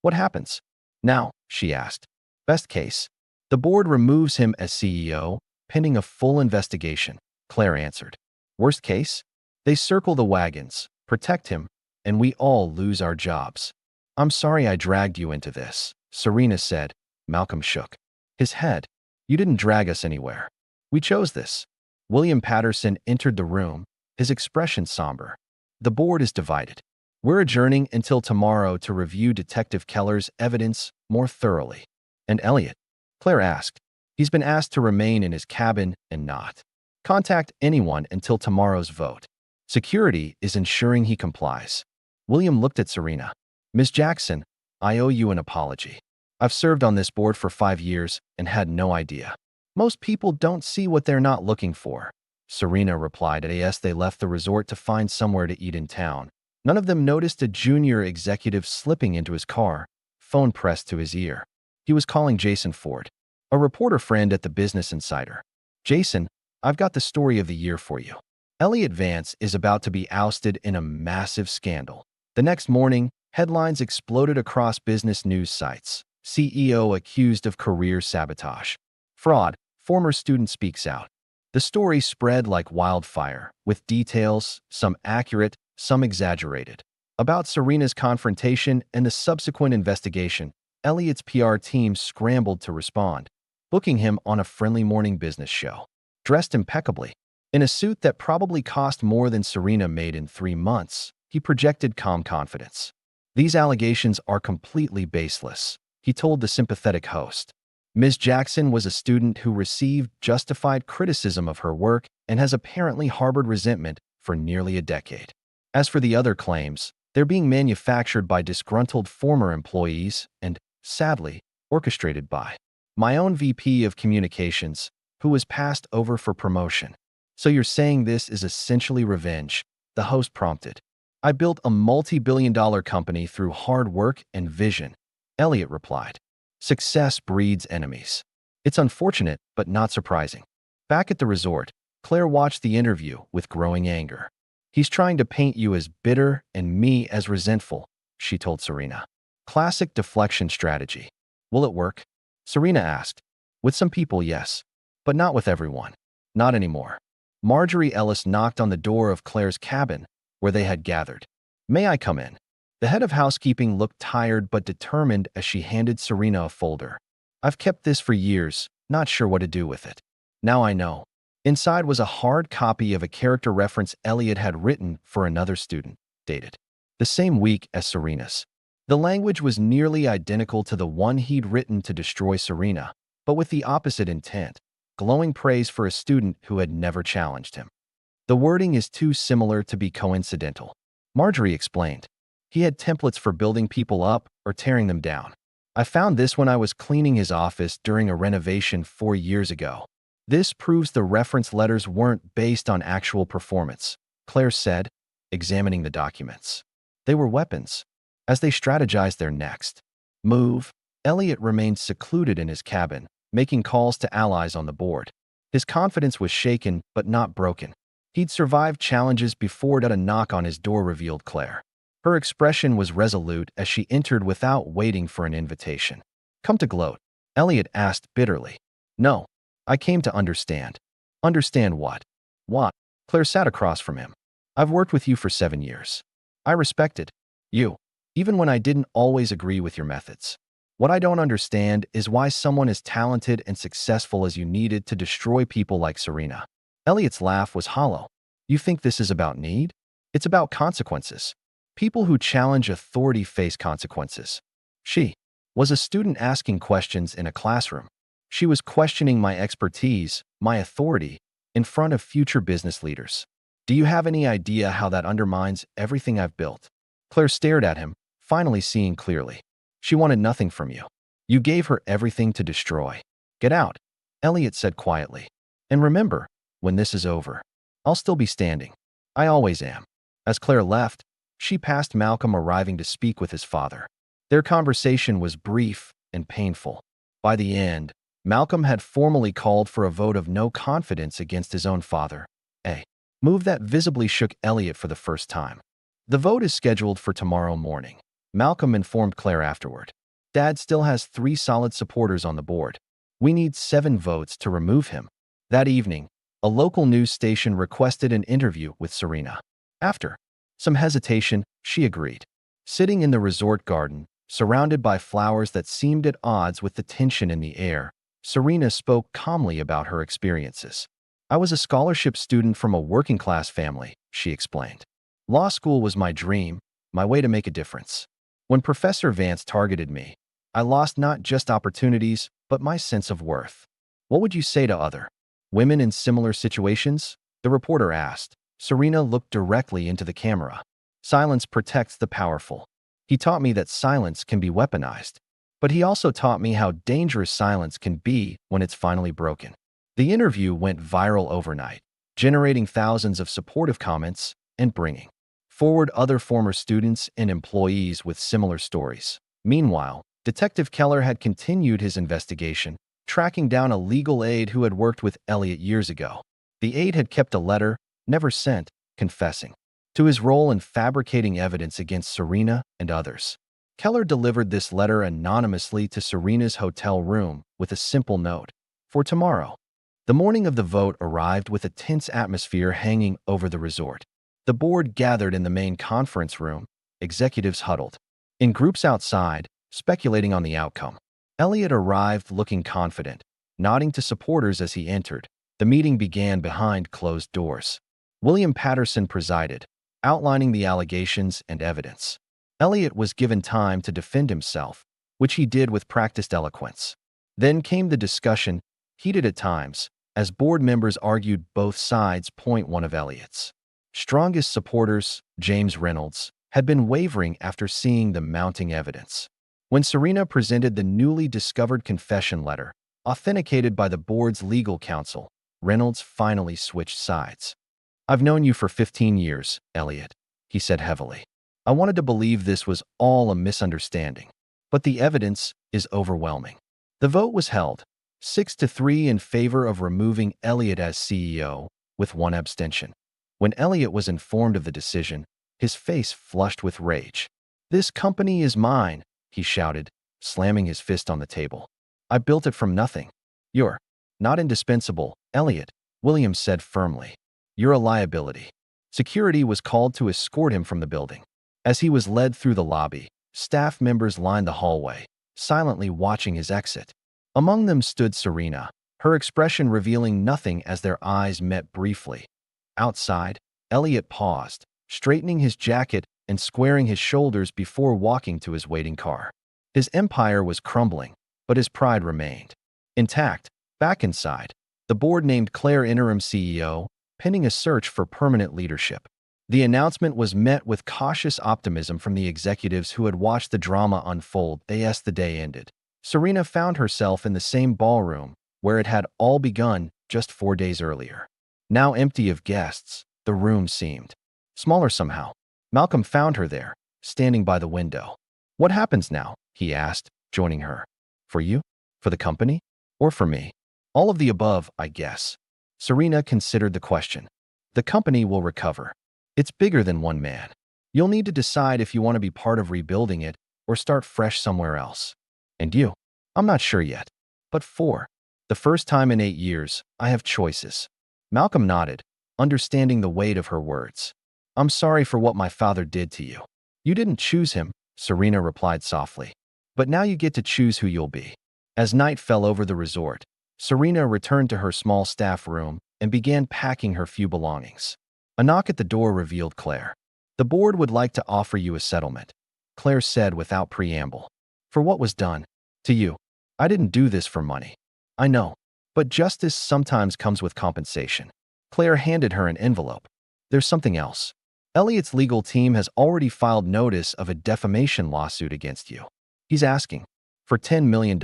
"What happens now?" she asked. "Best case, the board removes him as CEO, pending a full investigation," Claire answered. "Worst case, they circle the wagons, protect him, and we all lose our jobs." "I'm sorry I dragged you into this," Serena said. Malcolm shook his head. "You didn't drag us anywhere. We chose this." William Patterson entered the room, his expression somber. "The board is divided. We're adjourning until tomorrow to review Detective Keller's evidence more thoroughly." "And Elliot?" Claire asked. "He's been asked to remain in his cabin and not contact anyone until tomorrow's vote. Security is ensuring he complies." William looked at Serena. "Ms. Jackson, I owe you an apology. I've served on this board for 5 years and had no idea." "Most people don't see what they're not looking for," Serena replied as they left the resort to find somewhere to eat in town. None of them noticed a junior executive slipping into his car, phone pressed to his ear. He was calling Jason Ford, a reporter friend at the Business Insider. "Jason, I've got the story of the year for you. Elliot Vance is about to be ousted in a massive scandal." The next morning, headlines exploded across business news sites. CEO accused of career sabotage. Fraud, former student speaks out. The story spread like wildfire, with details, some accurate, some exaggerated. About Serena's confrontation and the subsequent investigation, Elliot's PR team scrambled to respond, booking him on a friendly morning business show. Dressed impeccably, in a suit that probably cost more than Serena made in 3 months, he projected calm confidence. "These allegations are completely baseless," he told the sympathetic host. "Ms. Jackson was a student who received justified criticism of her work and has apparently harbored resentment for nearly a decade. As for the other claims, they're being manufactured by disgruntled former employees and, sadly, orchestrated by my own VP of Communications, who was passed over for promotion." "So you're saying this is essentially revenge?" the host prompted. "I built a multi-billion-dollar company through hard work and vision," Elliot replied. "Success breeds enemies. It's unfortunate, but not surprising." Back at the resort, Claire watched the interview with growing anger. "He's trying to paint you as bitter and me as resentful," she told Serena. "Classic deflection strategy." "Will it work?" Serena asked. "With some people, yes. But not with everyone. Not anymore." Marjorie Ellis knocked on the door of Claire's cabin, where they had gathered. "May I come in?" The head of housekeeping looked tired but determined as she handed Serena a folder. "I've kept this for years, not sure what to do with it. Now I know." Inside was a hard copy of a character reference Elliot had written for another student, dated the same week as Serena's. The language was nearly identical to the one he'd written to destroy Serena, but with the opposite intent, glowing praise for a student who had never challenged him. The wording is too similar to be coincidental. Marjorie explained. He had templates for building people up or tearing them down. I found this when I was cleaning his office during a renovation 4 years ago. This proves the reference letters weren't based on actual performance, Claire said, examining the documents. They were weapons. As they strategized their next move, Elliot remained secluded in his cabin, making calls to allies on the board. His confidence was shaken but not broken. He'd survived challenges before that a knock on his door revealed Claire. Her expression was resolute as she entered without waiting for an invitation. Come to gloat? Elliot asked bitterly. No, I came to understand. Understand what? What? Claire sat across from him. I've worked with you for 7 years. I respected you, even when I didn't always agree with your methods. What I don't understand is why someone as talented and successful as you needed to destroy people like Serena. Elliot's laugh was hollow. You think this is about need? It's about consequences. People who challenge authority face consequences. She was a student asking questions in a classroom. She was questioning my expertise, my authority, in front of future business leaders. Do you have any idea how that undermines everything I've built? Claire stared at him, finally seeing clearly. She wanted nothing from you. You gave her everything to destroy. Get out, Elliot said quietly. And remember, when this is over, I'll still be standing. I always am. As Claire left, she passed Malcolm arriving to speak with his father. Their conversation was brief and painful. By the end, Malcolm had formally called for a vote of no confidence against his own father, a move that visibly shook Elliot for the first time. The vote is scheduled for tomorrow morning, Malcolm informed Claire afterward. Dad still has 3 solid supporters on the board. We need 7 votes to remove him. That evening, a local news station requested an interview with Serena. After some hesitation, she agreed. Sitting in the resort garden, surrounded by flowers that seemed at odds with the tension in the air, Serena spoke calmly about her experiences. I was a scholarship student from a working-class family, she explained. Law school was my dream, my way to make a difference. When Professor Vance targeted me, I lost not just opportunities, but my sense of worth. What would you say to other women in similar situations? The reporter asked. Serena looked directly into the camera. Silence protects the powerful. He taught me that silence can be weaponized. But he also taught me how dangerous silence can be when it's finally broken. The interview went viral overnight, generating thousands of supportive comments and bringing forward other former students and employees with similar stories. Meanwhile, Detective Keller had continued his investigation, tracking down a legal aide who had worked with Elliot years ago. The aide had kept a letter, never sent, confessing to his role in fabricating evidence against Serena and others. Keller delivered this letter anonymously to Serena's hotel room with a simple note. For tomorrow. The morning of the vote arrived with a tense atmosphere hanging over the resort. The board gathered in the main conference room, executives huddled in groups outside, speculating on the outcome. Elliot arrived looking confident, nodding to supporters as he entered. The meeting began behind closed doors. William Patterson presided, outlining the allegations and evidence. Elliot was given time to defend himself, which he did with practiced eloquence. Then came the discussion, heated at times, as board members argued both sides. One of Elliot's strongest supporters, James Reynolds, had been wavering after seeing the mounting evidence. When Serena presented the newly discovered confession letter, authenticated by the board's legal counsel, Reynolds finally switched sides. I've known you for 15 years, Elliot, he said heavily. I wanted to believe this was all a misunderstanding, but the evidence is overwhelming. The vote was held, 6-3 in favor of removing Elliot as CEO, with 1 abstention. When Elliot was informed of the decision, his face flushed with rage. This company is mine, he shouted, slamming his fist on the table. I built it from nothing. You're not indispensable, Elliot, Williams said firmly. You're a liability. Security was called to escort him from the building. As he was led through the lobby, staff members lined the hallway, silently watching his exit. Among them stood Serena, her expression revealing nothing as their eyes met briefly. Outside, Elliot paused, straightening his jacket and squaring his shoulders before walking to his waiting car. His empire was crumbling, but his pride remained. Intact, back inside, the board named Claire interim CEO, pending a search for permanent leadership. The announcement was met with cautious optimism from the executives who had watched the drama unfold as the day ended. Serena found herself in the same ballroom where it had all begun just 4 days earlier. Now empty of guests, the room seemed smaller somehow. Malcolm found her there, standing by the window. "What happens now?" he asked, joining her. "For you? For the company? Or for me?" "All of the above, I guess." Serena considered the question. "The company will recover. It's bigger than one man. You'll need to decide if you want to be part of rebuilding it or start fresh somewhere else. And you? I'm not sure yet. But for the first time in 8 years, I have choices." Malcolm nodded, understanding the weight of her words. "I'm sorry for what my father did to you." "You didn't choose him," Serena replied softly. "But now you get to choose who you'll be." As night fell over the resort, Serena returned to her small staff room and began packing her few belongings. A knock at the door revealed Claire. "The board would like to offer you a settlement," Claire said without preamble. "For what was done to you. I didn't do this for money. I know. But justice sometimes comes with compensation." Claire handed her an envelope. "There's something else. Elliot's legal team has already filed notice of a defamation lawsuit against you. He's asking for $10 million.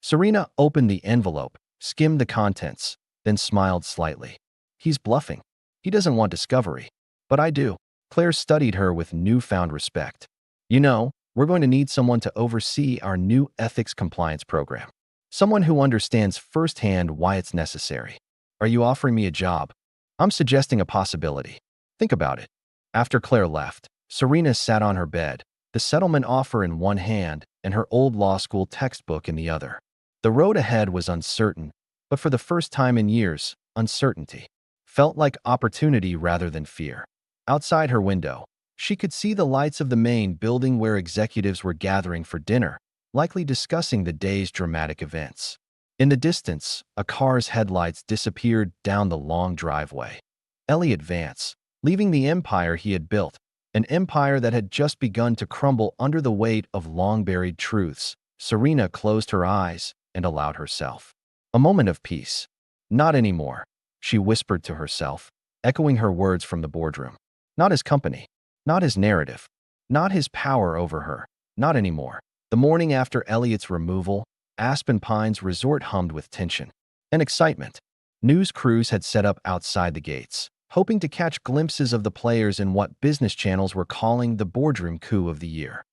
Serena opened the envelope, skimmed the contents, then smiled slightly. "He's bluffing. He doesn't want discovery. But I do." Claire studied her with newfound respect. "You know, we're going to need someone to oversee our new ethics compliance program. Someone who understands firsthand why it's necessary. Are you offering me a job?" "I'm suggesting a possibility. Think about it." After Claire left, Serena sat on her bed, the settlement offer in one hand and her old law school textbook in the other. The road ahead was uncertain, but for the first time in years, uncertainty felt like opportunity rather than fear. Outside her window, she could see the lights of the main building where executives were gathering for dinner, likely discussing the day's dramatic events. In the distance, a car's headlights disappeared down the long driveway. Elliot Vance, leaving the empire he had built, an empire that had just begun to crumble under the weight of long-buried truths. Serena closed her eyes and allowed herself a moment of peace. "Not anymore," she whispered to herself, echoing her words from the boardroom. Not his company, not his narrative, not his power over her, not anymore. The morning after Elliot's removal, Aspen Pines Resort hummed with tension and excitement. News crews had set up outside the gates, hoping to catch glimpses of the players in what business channels were calling the boardroom coup of the year.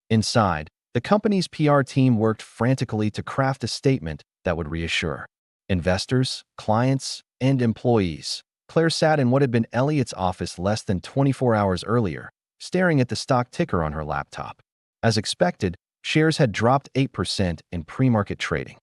Inside, the company's PR team worked frantically to craft a statement that would reassure investors, clients, and employees. Claire sat in what had been Elliot's office less than 24 hours earlier, staring at the stock ticker on her laptop. As expected, shares had dropped 8% in pre-market trading.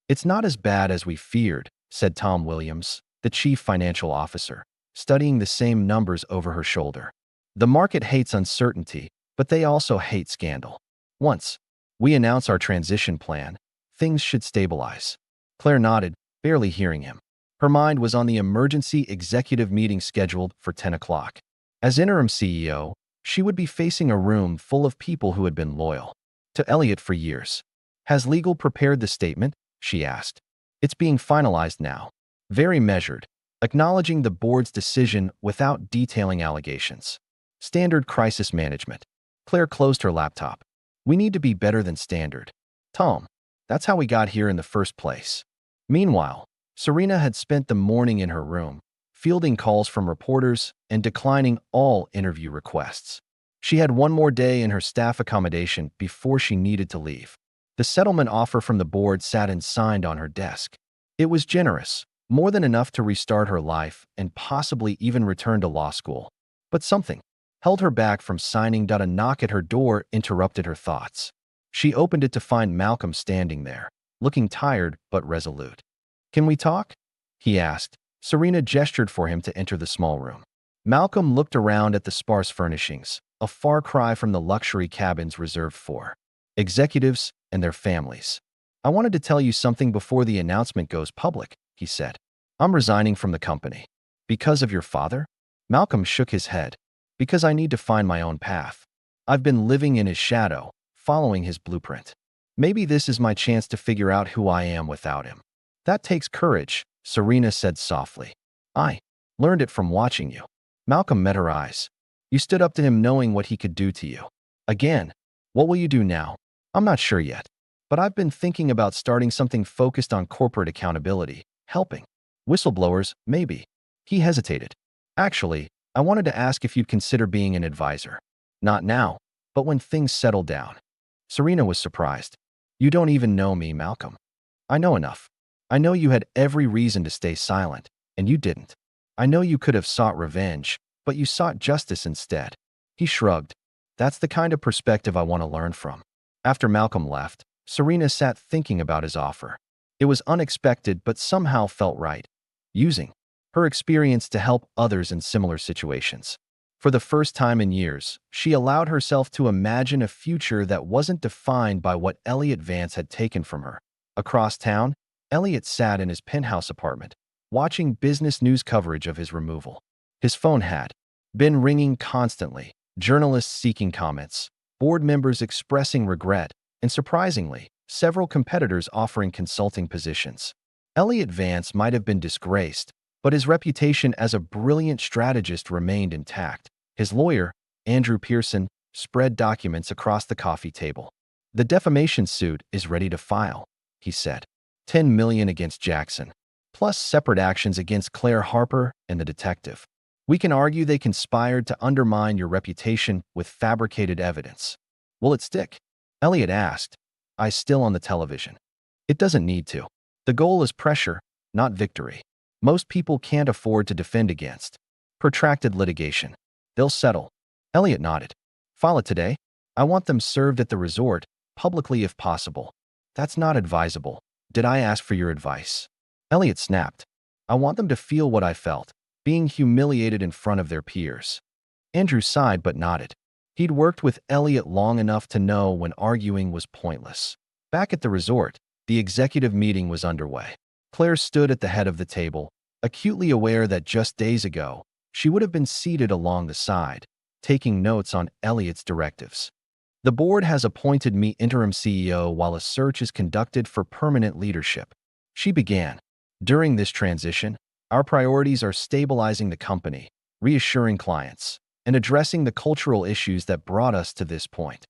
"It's not as bad as we feared," said Tom Williams, the chief financial officer, studying the same numbers over her shoulder. "The market hates uncertainty, but they also hate scandal. Once we announce our transition plan, things should stabilize." Claire nodded, barely hearing him. Her mind was on the emergency executive meeting scheduled for 10 o'clock. As interim CEO, she would be facing a room full of people who had been loyal to Elliot for years. "Has legal prepared the statement?" she asked. "It's being finalized now." Very measured, acknowledging the board's decision without detailing allegations. Standard crisis management. Claire closed her laptop. "We need to be better than standard, Tom. That's how we got here in the first place." Meanwhile, Serena had spent the morning in her room, fielding calls from reporters and declining all interview requests. She had one more day in her staff accommodation before she needed to leave. The settlement offer from the board sat unsigned on her desk. It was generous, more than enough to restart her life and possibly even return to law school. But something held her back from signing. A knock at her door interrupted her thoughts. She opened it to find Malcolm standing there, looking tired but resolute. "Can we talk?" he asked. Serena gestured for him to enter the small room. Malcolm looked around at the sparse furnishings, a far cry from the luxury cabins reserved for executives and their families. "I wanted to tell you something before the announcement goes public," he said. "I'm resigning from the company." "Because of your father?" Malcolm shook his head. "Because I need to find my own path. I've been living in his shadow, following his blueprint." Maybe this is my chance to figure out who I am without him. That takes courage, Serena said softly. I learned it from watching you. Malcolm met her eyes. You stood up to him knowing what he could do to you. Again, what will you do now? I'm not sure yet, but I've been thinking about starting something focused on corporate accountability, helping whistleblowers, maybe. He hesitated. Actually, I wanted to ask if you'd consider being an advisor. Not now, but when things settle down. Serena was surprised. You don't even know me, Malcolm. I know enough. I know you had every reason to stay silent, and you didn't. I know you could have sought revenge, but you sought justice instead. He shrugged. That's the kind of perspective I want to learn from. After Malcolm left, Serena sat thinking about his offer. It was unexpected but somehow felt right. Using her experience to help others in similar situations. For the first time in years, she allowed herself to imagine a future that wasn't defined by what Elliot Vance had taken from her. Across town, Elliot sat in his penthouse apartment, watching business news coverage of his removal. His phone had been ringing constantly, journalists seeking comments, board members expressing regret, and surprisingly, several competitors offering consulting positions. Elliot Vance might have been disgraced, but his reputation as a brilliant strategist remained intact. His lawyer, Andrew Pearson, spread documents across the coffee table. The defamation suit is ready to file, he said. $10 million against Jackson, plus separate actions against Claire Harper and the detective. We can argue they conspired to undermine your reputation with fabricated evidence. Will it stick? Elliot asked. Eyes still on the television. It doesn't need to. The goal is pressure, not victory. Most people can't afford to defend against protracted litigation. They'll settle. Elliot nodded. File it today. I want them served at the resort, publicly if possible. That's not advisable. Did I ask for your advice? Elliot snapped. I want them to feel what I felt, being humiliated in front of their peers. Andrew sighed but nodded. He'd worked with Elliot long enough to know when arguing was pointless. Back at the resort, the executive meeting was underway. Claire stood at the head of the table, acutely aware that just days ago, she would have been seated along the side, taking notes on Elliot's directives. The board has appointed me interim CEO while a search is conducted for permanent leadership. She began. During this transition, our priorities are stabilizing the company, reassuring clients, and addressing the cultural issues that brought us to this point.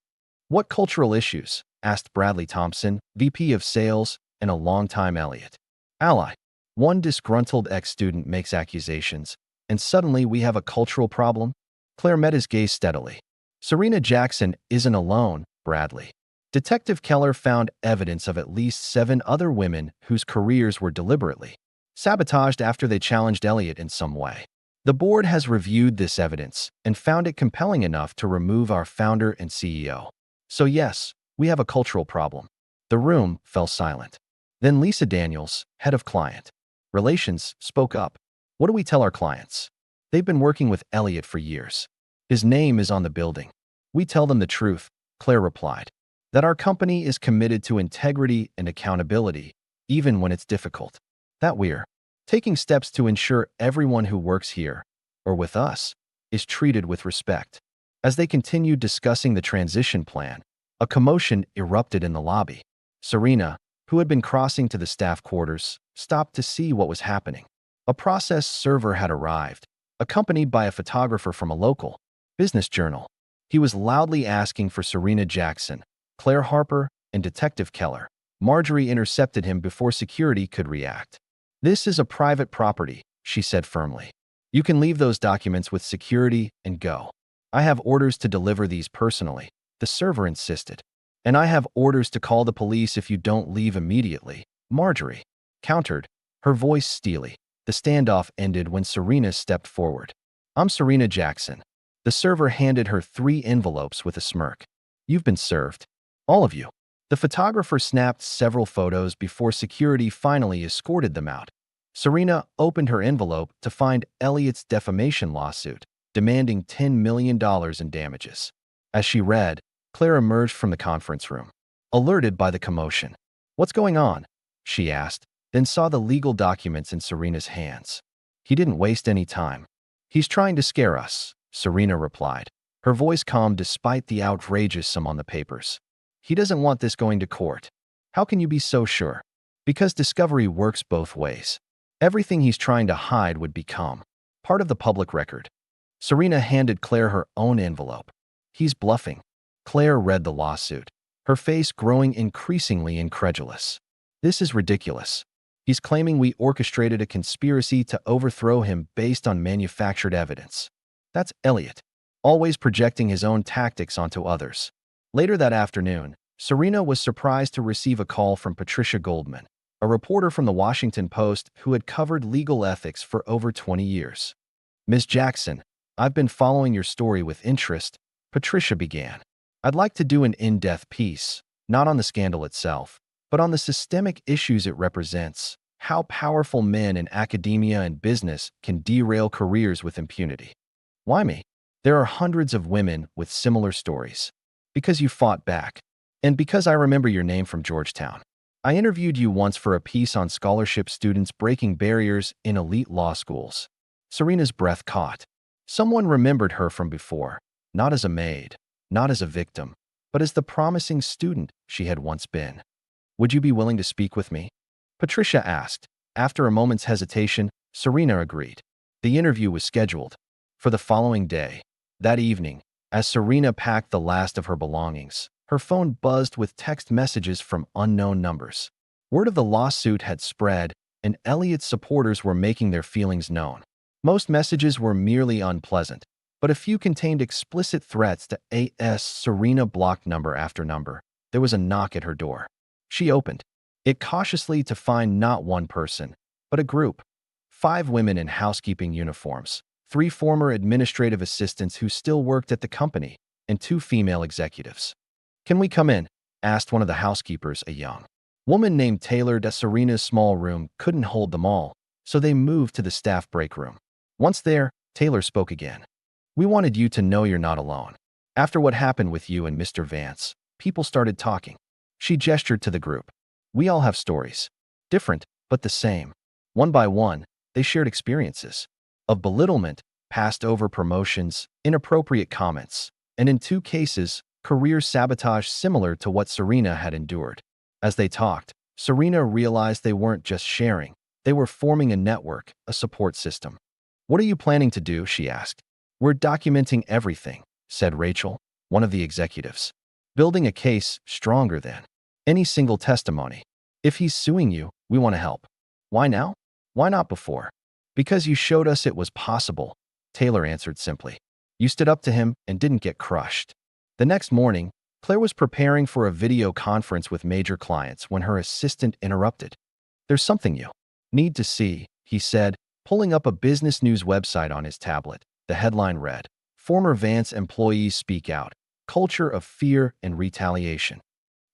What cultural issues? Asked Bradley Thompson, VP of Sales and a longtime Elliot ally. One disgruntled ex-student makes accusations, and suddenly we have a cultural problem? Claire met his gaze steadily. Serena Jackson isn't alone, Bradley. Detective Keller found evidence of at least 7 other women whose careers were deliberately sabotaged after they challenged Elliot in some way. The board has reviewed this evidence and found it compelling enough to remove our founder and CEO. So yes, we have a cultural problem. The room fell silent. Then Lisa Daniels, head of client relations, spoke up. What do we tell our clients? They've been working with Elliot for years. His name is on the building. We tell them the truth, Claire replied. That our company is committed to integrity and accountability, even when it's difficult. That we're taking steps to ensure everyone who works here, or with us, is treated with respect. As they continued discussing the transition plan, a commotion erupted in the lobby. Serena, who had been crossing to the staff quarters, stopped to see what was happening. A process server had arrived, accompanied by a photographer from a local business journal. He was loudly asking for Serena Jackson, Claire Harper, and Detective Keller. Marjorie intercepted him before security could react. This is a private property, she said firmly. You can leave those documents with security and go. I have orders to deliver these personally, the server insisted. And I have orders to call the police if you don't leave immediately, Marjorie countered, her voice steely. The standoff ended when Serena stepped forward. I'm Serena Jackson. The server handed her 3 envelopes with a smirk. You've been served. All of you. The photographer snapped several photos before security finally escorted them out. Serena opened her envelope to find Elliot's defamation lawsuit, demanding $10 million in damages. As she read, Claire emerged from the conference room, alerted by the commotion. What's going on? She asked, then saw the legal documents in Serena's hands. He didn't waste any time. He's trying to scare us, Serena replied, her voice calm despite the outrageous sum on the papers. He doesn't want this going to court. How can you be so sure? Because discovery works both ways. Everything he's trying to hide would become part of the public record. Serena handed Claire her own envelope. He's bluffing. Claire read the lawsuit, her face growing increasingly incredulous. This is ridiculous. He's claiming we orchestrated a conspiracy to overthrow him based on manufactured evidence. That's Elliot, always projecting his own tactics onto others. Later that afternoon, Serena was surprised to receive a call from Patricia Goldman, a reporter from the Washington Post who had covered legal ethics for over 20 years. Ms. Jackson, I've been following your story with interest, Patricia began. I'd like to do an in-depth piece, not on the scandal itself, but on the systemic issues it represents, how powerful men in academia and business can derail careers with impunity. Why me? There are hundreds of women with similar stories. Because you fought back. And because I remember your name from Georgetown. I interviewed you once for a piece on scholarship students breaking barriers in elite law schools. Serena's breath caught. Someone remembered her from before, not as a maid, not as a victim, but as the promising student she had once been. Would you be willing to speak with me? Patricia asked. After a moment's hesitation, Serena agreed. The interview was scheduled for the following day. That evening, as Serena packed the last of her belongings, her phone buzzed with text messages from unknown numbers. Word of the lawsuit had spread, and Elliot's supporters were making their feelings known. Most messages were merely unpleasant, but a few contained explicit threats to A.S. Serena blocked number after number. There was a knock at her door. She opened it cautiously to find not one person, but a group. 5 women in housekeeping uniforms, 3 former administrative assistants who still worked at the company, and 2 female executives. Can we come in? Asked one of the housekeepers, a young woman named Taylor. Serena's small room couldn't hold them all, so they moved to the staff break room. Once there, Taylor spoke again. We wanted you to know you're not alone. After what happened with you and Mr. Vance, people started talking. She gestured to the group. We all have stories. Different, but the same. One by one, they shared experiences of belittlement, passed over promotions, inappropriate comments, and in 2 cases, career sabotage similar to what Serena had endured. As they talked, Serena realized they weren't just sharing, they were forming a network, a support system. What are you planning to do? She asked. We're documenting everything, said Rachel, one of the executives. Building a case stronger than any single testimony. If he's suing you, we want to help. Why now? Why not before? Because you showed us it was possible, Taylor answered simply. You stood up to him and didn't get crushed. The next morning, Claire was preparing for a video conference with major clients when her assistant interrupted. There's something you need to see, he said, pulling up a business news website on his tablet. The headline read, Former Vance employees speak out, culture of fear and retaliation.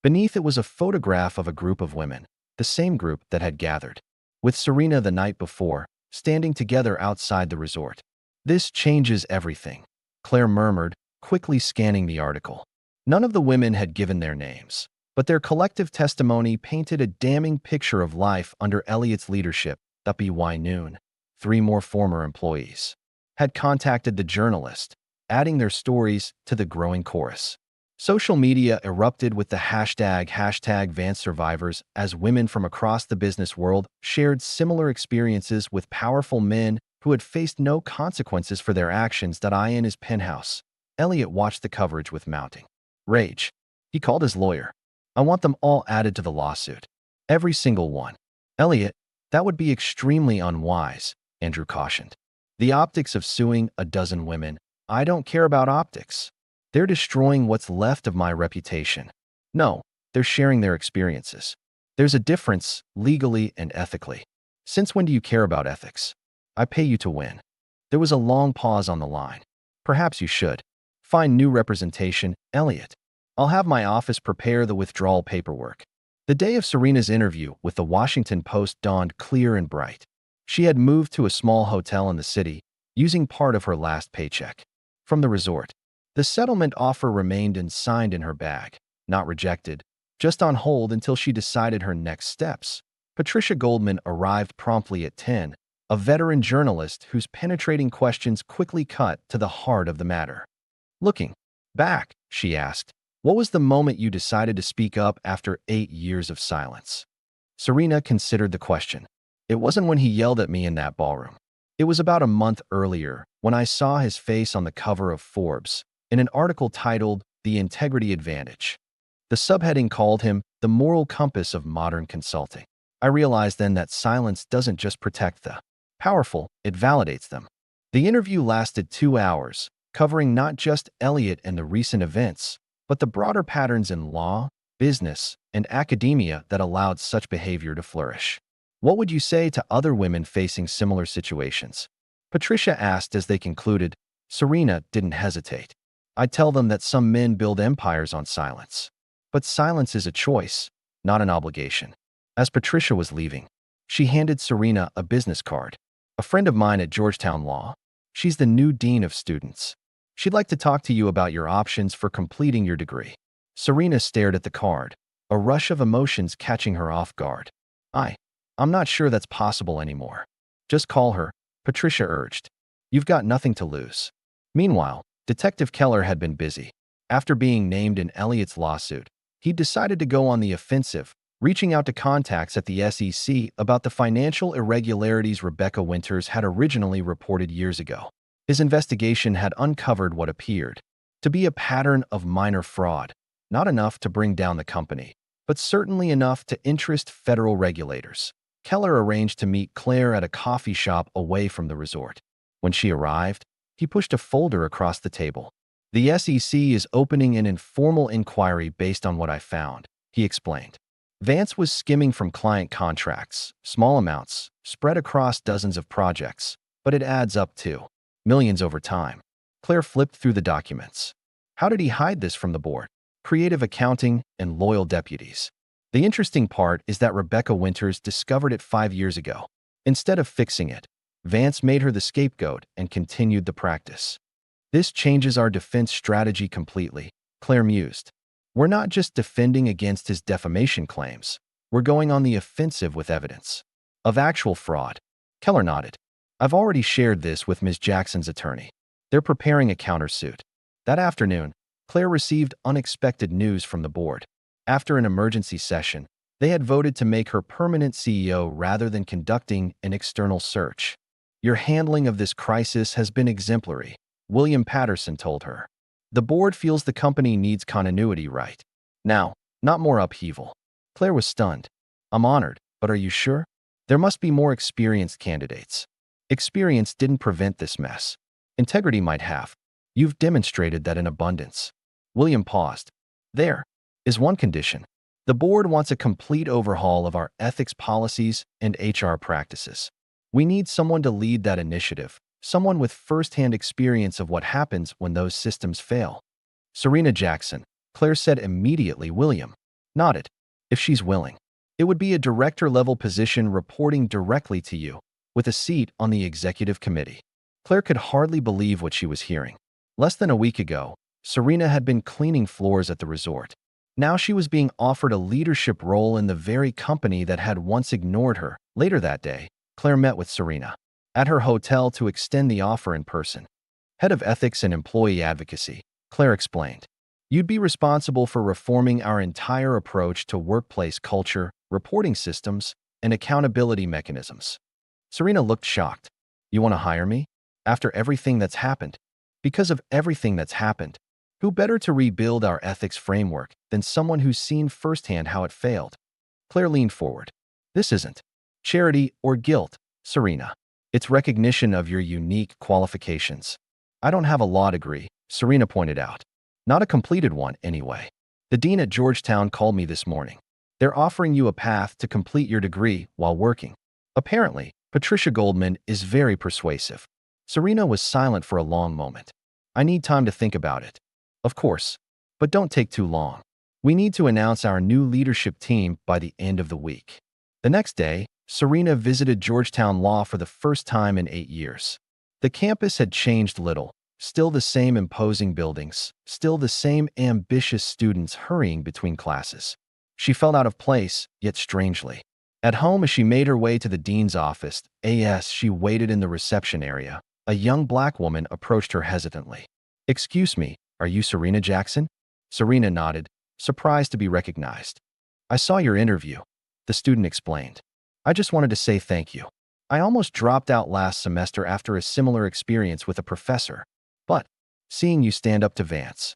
Beneath it was a photograph of a group of women, the same group that had gathered with Serena the night before, standing together outside the resort. This changes everything, Claire murmured, quickly scanning the article. None of the women had given their names, but their collective testimony painted a damning picture of life under Elliot's leadership. By noon, 3 more former employees had contacted the journalist, adding their stories to the growing chorus. Social media erupted with the hashtag #VanceSurvivors as women from across the business world shared similar experiences with powerful men who had faced no consequences for their actions. In his penthouse, Elliot watched the coverage with mounting rage. He called his lawyer. I want them all added to the lawsuit. Every single one. Elliot, that would be extremely unwise, Andrew cautioned. The optics of suing a dozen women. I don't care about optics. They're destroying what's left of my reputation. No, they're sharing their experiences. There's a difference, legally and ethically. Since when do you care about ethics? I pay you to win. There was a long pause on the line. Perhaps you should find new representation, Elliot. I'll have my office prepare the withdrawal paperwork. The day of Serena's interview with the Washington Post dawned clear and bright. She had moved to a small hotel in the city, using part of her last paycheck from the resort. The settlement offer remained unsigned in her bag, not rejected, just on hold until she decided her next steps. Patricia Goldman arrived promptly at 10, a veteran journalist whose penetrating questions quickly cut to the heart of the matter. Looking back, she asked, What was the moment you decided to speak up after 8 years of silence? Serena considered the question. It wasn't when he yelled at me in that ballroom. It was about a month earlier when I saw his face on the cover of Forbes in an article titled The Integrity Advantage. The subheading called him the moral compass of modern consulting. I realized then that silence doesn't just protect the powerful, it validates them. The interview lasted 2 hours, covering not just Elliot and the recent events, but the broader patterns in law, business, and academia that allowed such behavior to flourish. What would you say to other women facing similar situations? Patricia asked as they concluded. Serena didn't hesitate. I tell them that some men build empires on silence. But silence is a choice, not an obligation. As Patricia was leaving, she handed Serena a business card. A friend of mine at Georgetown Law. She's the new dean of students. She'd like to talk to you about your options for completing your degree. Serena stared at the card, a rush of emotions catching her off guard. I'm not sure that's possible anymore. Just call her, Patricia urged. You've got nothing to lose. Meanwhile, Detective Keller had been busy. After being named in Elliot's lawsuit, he decided to go on the offensive, reaching out to contacts at the SEC about the financial irregularities Rebecca Winters had originally reported years ago. His investigation had uncovered what appeared to be a pattern of minor fraud, not enough to bring down the company, but certainly enough to interest federal regulators. Keller arranged to meet Claire at a coffee shop away from the resort. When she arrived, he pushed a folder across the table. The SEC is opening an informal inquiry based on what I found, he explained. Vance was skimming from client contracts, small amounts, spread across dozens of projects, but it adds up to millions over time. Claire flipped through the documents. How did he hide this from the board? Creative accounting and loyal deputies. The interesting part is that Rebecca Winters discovered it 5 years ago. Instead of fixing it, Vance made her the scapegoat and continued the practice. This changes our defense strategy completely, Claire mused. We're not just defending against his defamation claims. We're going on the offensive with evidence of actual fraud. Keller nodded. I've already shared this with Ms. Jackson's attorney. They're preparing a countersuit. That afternoon, Claire received unexpected news from the board. After an emergency session, they had voted to make her permanent CEO rather than conducting an external search. Your handling of this crisis has been exemplary, William Patterson told her. The board feels the company needs continuity right now, not more upheaval. Claire was stunned. I'm honored, but are you sure? There must be more experienced candidates. Experience didn't prevent this mess. Integrity might have. You've demonstrated that in abundance. William paused. There is one condition. The board wants a complete overhaul of our ethics policies and HR practices. We need someone to lead that initiative, someone with first-hand experience of what happens when those systems fail. Serena Jackson, Claire said immediately. William nodded. If she's willing. It would be a director-level position reporting directly to you, with a seat on the executive committee. Claire could hardly believe what she was hearing. Less than a week ago, Serena had been cleaning floors at the resort. Now she was being offered a leadership role in the very company that had once ignored her. Later that day, Claire met with Serena at her hotel to extend the offer in person. Head of Ethics and Employee Advocacy, Claire explained. You'd be responsible for reforming our entire approach to workplace culture, reporting systems, and accountability mechanisms. Serena looked shocked. You want to hire me? After everything that's happened? Because of everything that's happened, who better to rebuild our ethics framework than someone who's seen firsthand how it failed? Claire leaned forward. This isn't charity or guilt, Serena. It's recognition of your unique qualifications. I don't have a law degree, Serena pointed out. Not a completed one, anyway. The dean at Georgetown called me this morning. They're offering you a path to complete your degree while working. Apparently, Patricia Goldman is very persuasive. Serena was silent for a long moment. I need time to think about it. Of course. But don't take too long. We need to announce our new leadership team by the end of the week. The next day, Serena visited Georgetown Law for the first time in 8 years. The campus had changed little. Still the same imposing buildings, still the same ambitious students hurrying between classes. She felt out of place, yet strangely at home as she made her way to the dean's office. As she waited in the reception area, a young black woman approached her hesitantly. Excuse me, are you Serena Jackson? Serena nodded, surprised to be recognized. I saw your interview, the student explained. I just wanted to say thank you. I almost dropped out last semester after a similar experience with a professor. But, seeing you stand up to Vance.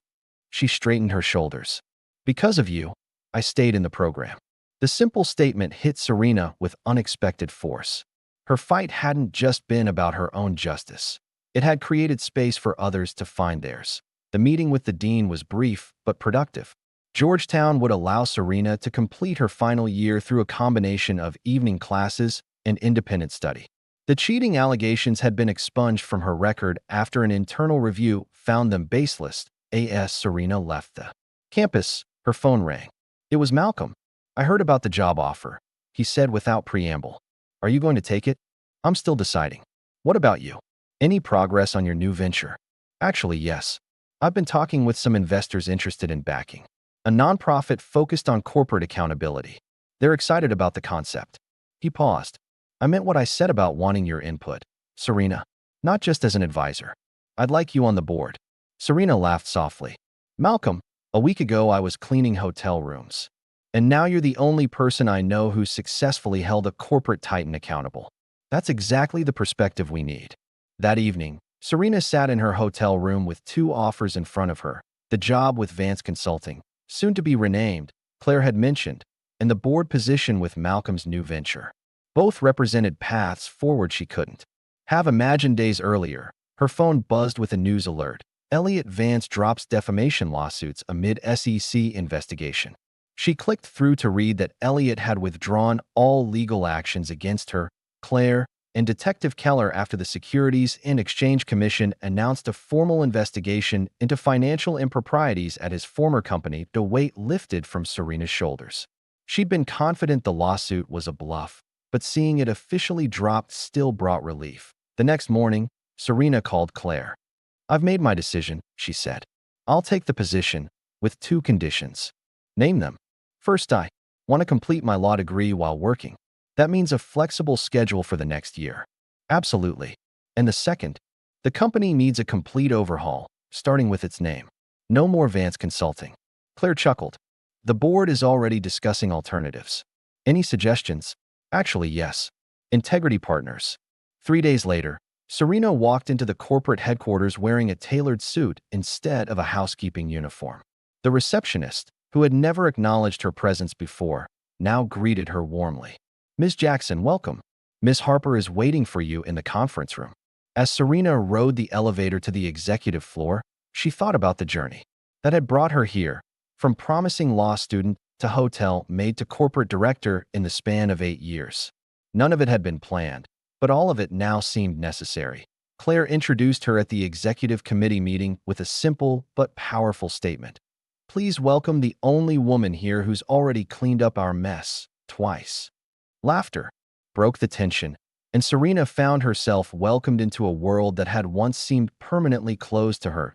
She straightened her shoulders. Because of you, I stayed in the program. The simple statement hit Serena with unexpected force. Her fight hadn't just been about her own justice. It had created space for others to find theirs. The meeting with the dean was brief but productive. Georgetown would allow Serena to complete her final year through a combination of evening classes and independent study. The cheating allegations had been expunged from her record after an internal review found them baseless. As Serena left the campus, her phone rang. It was Malcolm. I heard about the job offer, he said without preamble. Are you going to take it? I'm still deciding. What about you? Any progress on your new venture? Actually, yes. I've been talking with some investors interested in backing a nonprofit focused on corporate accountability. They're excited about the concept. He paused. I meant what I said about wanting your input, Serena, not just as an advisor. I'd like you on the board. Serena laughed softly. Malcolm, a week ago I was cleaning hotel rooms. And now you're the only person I know who successfully held a corporate titan accountable. That's exactly the perspective we need. That evening, Serena sat in her hotel room with two offers in front of her. The job with Vance Consulting, soon to be renamed, Claire had mentioned, and the board position with Malcolm's new venture. Both represented paths forward she couldn't have imagined days earlier. Her phone buzzed with a news alert. Elliot Vance drops defamation lawsuits amid SEC investigation. She clicked through to read that Elliot had withdrawn all legal actions against her, Claire, and Detective Keller after the Securities and Exchange Commission announced a formal investigation into financial improprieties at his former company. The weight lifted from Serena's shoulders. She'd been confident the lawsuit was a bluff, but seeing it officially dropped still brought relief. The next morning, Serena called Claire. I've made my decision, she said. I'll take the position, with two conditions. Name them. First, I want to complete my law degree while working. That means a flexible schedule for the next year. Absolutely. And the second, the company needs a complete overhaul, starting with its name. No more Vance Consulting. Claire chuckled. The board is already discussing alternatives. Any suggestions? Actually, yes. Integrity Partners. 3 days later, Serena walked into the corporate headquarters wearing a tailored suit instead of a housekeeping uniform. The receptionist, who had never acknowledged her presence before, now greeted her warmly. Ms. Jackson, welcome. Ms. Harper is waiting for you in the conference room. As Serena rode the elevator to the executive floor, she thought about the journey that had brought her here, from promising law student to hotel maid to corporate director in the span of 8 years. None of it had been planned, but all of it now seemed necessary. Claire introduced her at the executive committee meeting with a simple but powerful statement. Please welcome the only woman here who's already cleaned up our mess twice. Laughter broke the tension, and Serena found herself welcomed into a world that had once seemed permanently closed to her.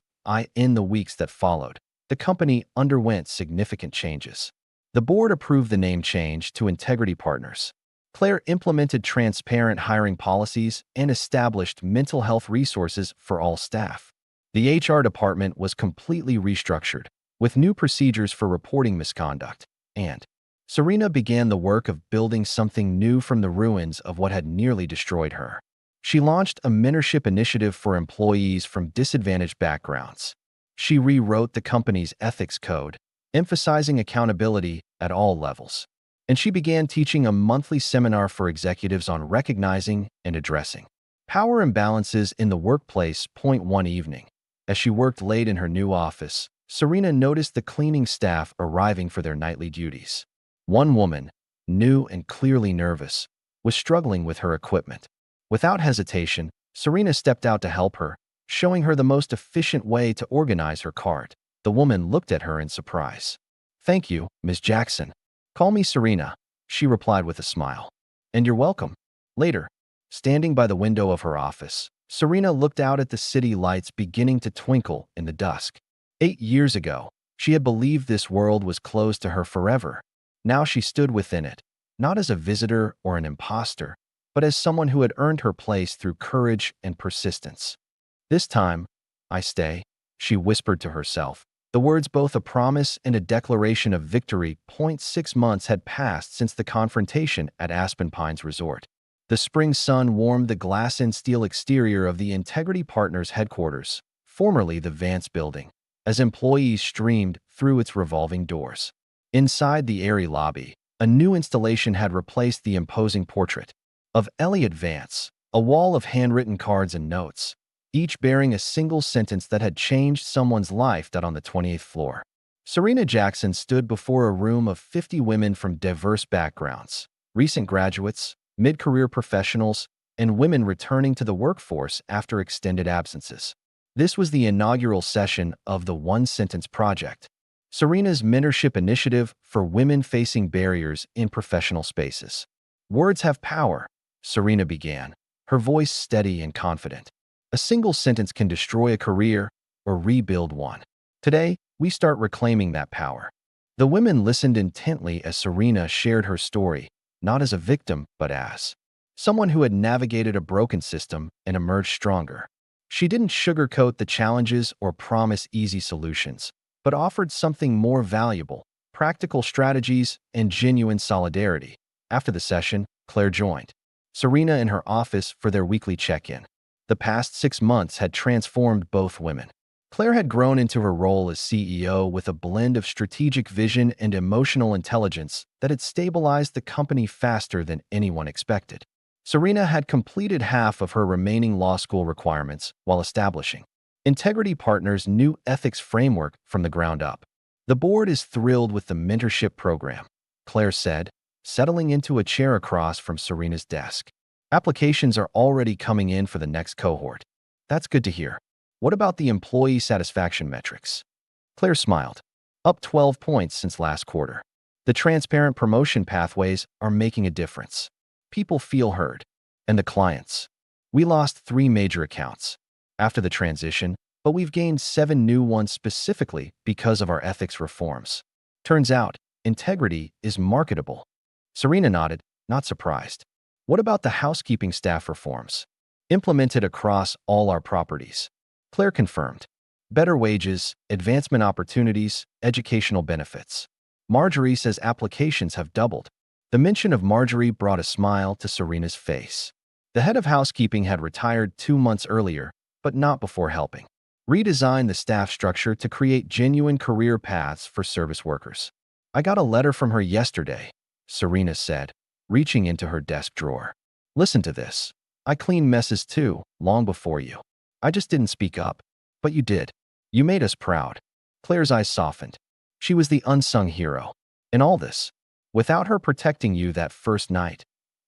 In the weeks that followed, the company underwent significant changes. The board approved the name change to Integrity Partners. Claire implemented transparent hiring policies and established mental health resources for all staff. The HR department was completely restructured, with new procedures for reporting misconduct, and Serena began the work of building something new from the ruins of what had nearly destroyed her. She launched a mentorship initiative for employees from disadvantaged backgrounds. She rewrote the company's ethics code, emphasizing accountability at all levels. And she began teaching a monthly seminar for executives on recognizing and addressing power imbalances in the workplace. One evening, as she worked late in her new office, Serena noticed the cleaning staff arriving for their nightly duties. One woman, new and clearly nervous, was struggling with her equipment. Without hesitation, Serena stepped out to help her, showing her the most efficient way to organize her cart. The woman looked at her in surprise. Thank you, Ms. Jackson. Call me Serena, she replied with a smile. And you're welcome. Later, standing by the window of her office, Serena looked out at the city lights beginning to twinkle in the dusk. 8 years ago, she had believed this world was closed to her forever. Now she stood within it, not as a visitor or an imposter, but as someone who had earned her place through courage and persistence. This time, I stay, she whispered to herself. The words both a promise and a declaration of victory. 6 months had passed since the confrontation at Aspen Pines Resort. The spring sun warmed the glass and steel exterior of the Integrity Partners headquarters, formerly the Vance building, as employees streamed through its revolving doors. Inside the airy lobby, a new installation had replaced the imposing portrait of Elliot Vance, a wall of handwritten cards and notes, each bearing a single sentence that had changed someone's life. That on the 28th floor, Serena Jackson stood before a room of 50 women from diverse backgrounds, recent graduates, mid-career professionals, and women returning to the workforce after extended absences. This was the inaugural session of the One Sentence Project, Serena's mentorship initiative for women facing barriers in professional spaces. Words have power, Serena began, her voice steady and confident. A single sentence can destroy a career or rebuild one. Today, we start reclaiming that power. The women listened intently as Serena shared her story, not as a victim, but as someone who had navigated a broken system and emerged stronger. She didn't sugarcoat the challenges or promise easy solutions, but offered something more valuable: practical strategies and genuine solidarity. After the session, Claire joined Serena in her office for their weekly check-in. The past 6 months had transformed both women. Claire had grown into her role as CEO with a blend of strategic vision and emotional intelligence that had stabilized the company faster than anyone expected. Serena had completed half of her remaining law school requirements while establishing Integrity Partners' new ethics framework from the ground up. The board is thrilled with the mentorship program, Claire said, settling into a chair across from Serena's desk. Applications are already coming in for the next cohort. That's good to hear. What about the employee satisfaction metrics? Claire smiled. Up 12 points since last quarter. The transparent promotion pathways are making a difference. People feel heard. And the clients? We lost 3 major accounts after the transition, but we've gained 7 new ones specifically because of our ethics reforms. Turns out, integrity is marketable. Serena nodded, not surprised. What about the housekeeping staff reforms? Implemented across all our properties. Claire confirmed. Better wages, advancement opportunities, educational benefits. Marjorie says applications have doubled. The mention of Marjorie brought a smile to Serena's face. The head of housekeeping had retired 2 months earlier, but not before helping redesign the staff structure to create genuine career paths for service workers. I got a letter from her yesterday, Serena said, reaching into her desk drawer. Listen to this. I cleaned messes too, long before you. I just didn't speak up. But you did. You made us proud. Claire's eyes softened. She was the unsung hero. In all this, without her protecting you that first night,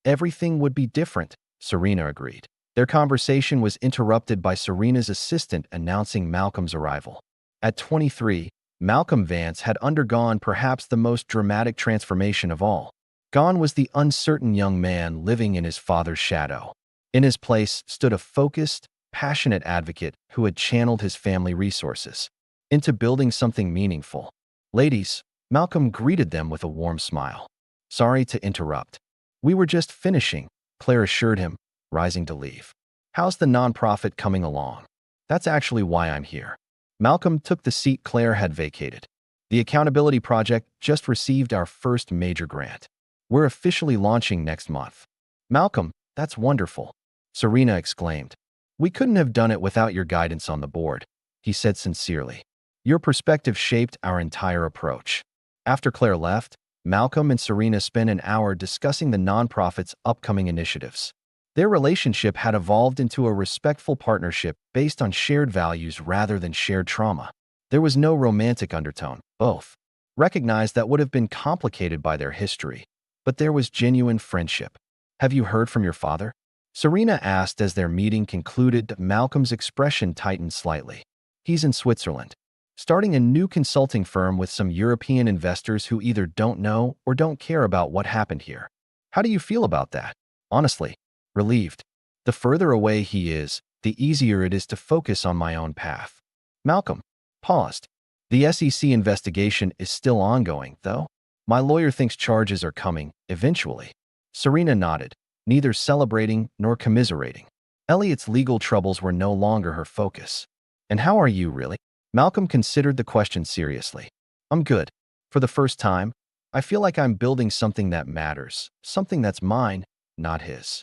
everything would be different, Serena agreed. Their conversation was interrupted by Serena's assistant announcing Malcolm's arrival. At 23, Malcolm Vance had undergone perhaps the most dramatic transformation of all. Gone was the uncertain young man living in his father's shadow. In his place stood a focused, passionate advocate who had channeled his family resources into building something meaningful. Ladies, Malcolm greeted them with a warm smile. Sorry to interrupt. We were just finishing, Claire assured him, rising to leave. How's the nonprofit coming along? That's actually why I'm here. Malcolm took the seat Claire had vacated. The Accountability Project just received our first major grant. We're officially launching next month. Malcolm, that's wonderful, Serena exclaimed. We couldn't have done it without your guidance on the board, he said sincerely. Your perspective shaped our entire approach. After Claire left, Malcolm and Serena spent an hour discussing the nonprofit's upcoming initiatives. Their relationship had evolved into a respectful partnership based on shared values rather than shared trauma. There was no romantic undertone. Both recognized that would have been complicated by their history, but there was genuine friendship. Have you heard from your father? Serena asked as their meeting concluded. Malcolm's expression tightened slightly. He's in Switzerland, starting a new consulting firm with some European investors who either don't know or don't care about what happened here. How do you feel about that? Honestly, relieved. The further away he is, the easier it is to focus on my own path. Malcolm paused. The SEC investigation is still ongoing, though. My lawyer thinks charges are coming, eventually. Serena nodded, neither celebrating nor commiserating. Elliot's legal troubles were no longer her focus. And how are you, really? Malcolm considered the question seriously. I'm good. For the first time, I feel like I'm building something that matters, something that's mine, not his.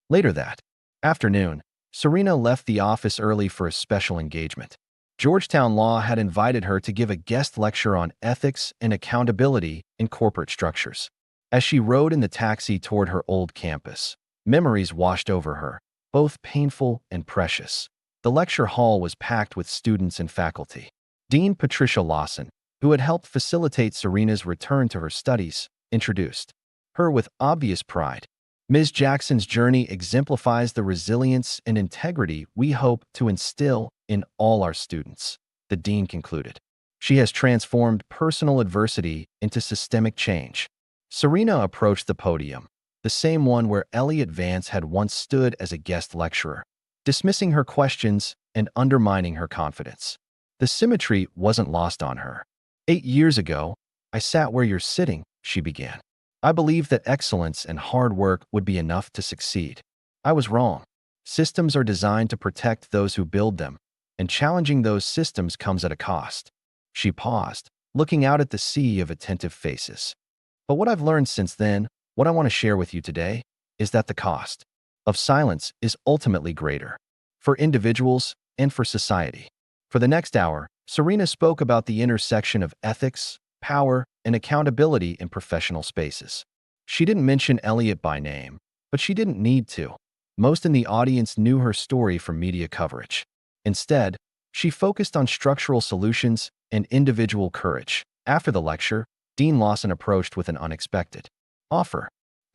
Later that afternoon, Serena left the office early for a special engagement. Georgetown Law had invited her to give a guest lecture on ethics and accountability in corporate structures. As she rode in the taxi toward her old campus, memories washed over her, both painful and precious. The lecture hall was packed with students and faculty. Dean Patricia Lawson, who had helped facilitate Serena's return to her studies, introduced her with obvious pride. Ms. Jackson's journey exemplifies the resilience and integrity we hope to instill in all our students, the dean concluded. She has transformed personal adversity into systemic change. Serena approached the podium, the same one where Elliot Vance had once stood as a guest lecturer, dismissing her questions and undermining her confidence. The symmetry wasn't lost on her. 8 years ago, I sat where you're sitting, she began. I believed that excellence and hard work would be enough to succeed. I was wrong. Systems are designed to protect those who build them, and challenging those systems comes at a cost. She paused, looking out at the sea of attentive faces. But what I've learned since then, what I want to share with you today, is that the cost of silence is ultimately greater, for individuals and for society. For the next hour, Serena spoke about the intersection of ethics, power, and accountability in professional spaces. She didn't mention Elliot by name, but she didn't need to. Most in the audience knew her story from media coverage. Instead, she focused on structural solutions and individual courage. After the lecture, Dean Lawson approached with an unexpected offer.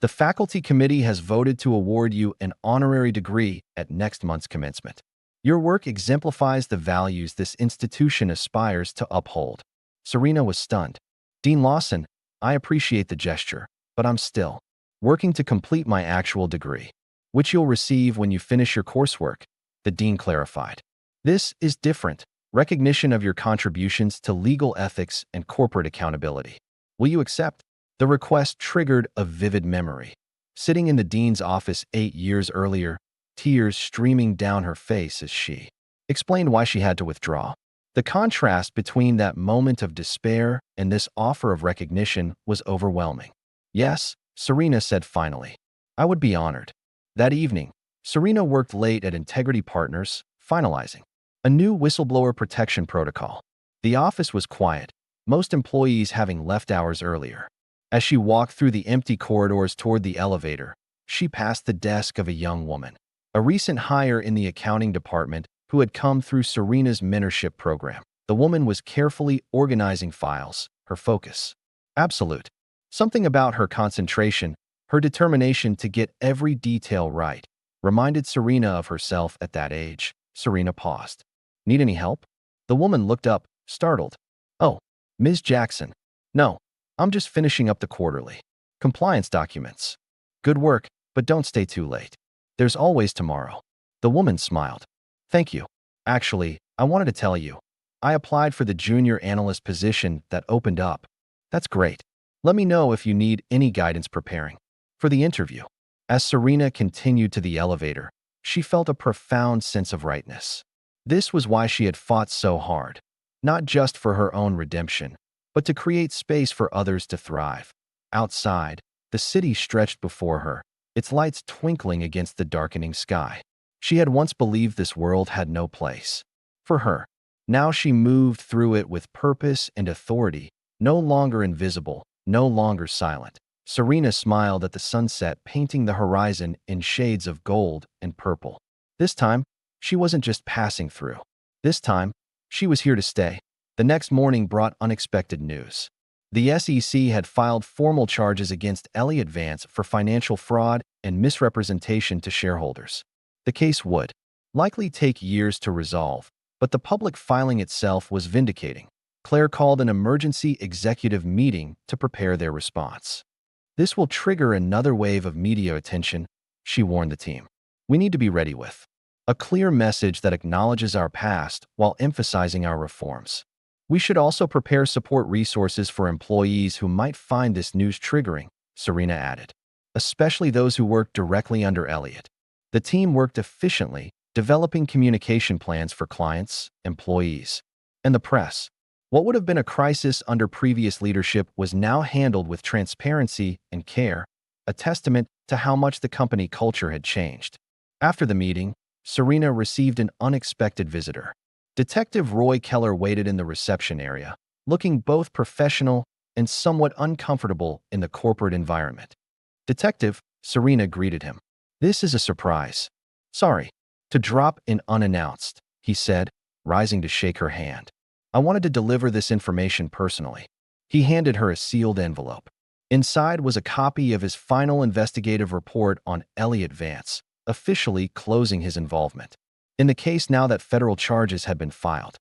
The faculty committee has voted to award you an honorary degree at next month's commencement. Your work exemplifies the values this institution aspires to uphold. Serena was stunned. Dean Lawson, I appreciate the gesture, but I'm still working to complete my actual degree, which you'll receive when you finish your coursework, the dean clarified. This is different, recognition of your contributions to legal ethics and corporate accountability. Will you accept? The request triggered a vivid memory. Sitting in the dean's office 8 years earlier, tears streaming down her face as she explained why she had to withdraw. The contrast between that moment of despair and this offer of recognition was overwhelming. Yes, Serena said finally. I would be honored. That evening, Serena worked late at Integrity Partners, finalizing a new whistleblower protection protocol. The office was quiet, most employees having left hours earlier. As she walked through the empty corridors toward the elevator, she passed the desk of a young woman, a recent hire in the accounting department who had come through Serena's mentorship program. The woman was carefully organizing files, her focus absolute. Something about her concentration, her determination to get every detail right, reminded Serena of herself at that age. Serena paused. Need any help? The woman looked up, startled. Oh, Ms. Jackson. No, I'm just finishing up the quarterly compliance documents. Good work, but don't stay too late. There's always tomorrow. The woman smiled. Thank you. Actually, I wanted to tell you. I applied for the junior analyst position that opened up. That's great. Let me know if you need any guidance preparing for the interview. As Serena continued to the elevator, she felt a profound sense of rightness. This was why she had fought so hard, not just for her own redemption, but to create space for others to thrive. Outside, the city stretched before her, its lights twinkling against the darkening sky. She had once believed this world had no place for her. Now she moved through it with purpose and authority, no longer invisible, no longer silent. Serena smiled at the sunset, painting the horizon in shades of gold and purple. This time, she wasn't just passing through. This time, she was here to stay. The next morning brought unexpected news. The SEC had filed formal charges against Elliot Vance for financial fraud and misrepresentation to shareholders. The case would likely take years to resolve, but the public filing itself was vindicating. Claire called an emergency executive meeting to prepare their response. This will trigger another wave of media attention, she warned the team. We need to be ready with a clear message that acknowledges our past while emphasizing our reforms. We should also prepare support resources for employees who might find this news triggering, Serena added, especially those who work directly under Elliot. The team worked efficiently, developing communication plans for clients, employees, And the press. What would have been a crisis under previous leadership was now handled with transparency and care, a testament to how much the company culture had changed. After the meeting, Serena received an unexpected visitor. Detective Roy Keller waited in the reception area, looking both professional and somewhat uncomfortable in the corporate environment. "Detective," Serena greeted him. "This is a surprise. Sorry to drop in unannounced," he said, rising to shake her hand. "I wanted to deliver this information personally." He handed her a sealed envelope. Inside was a copy of his final investigative report on Elliot Vance, officially closing his involvement in the case now that federal charges had been filed.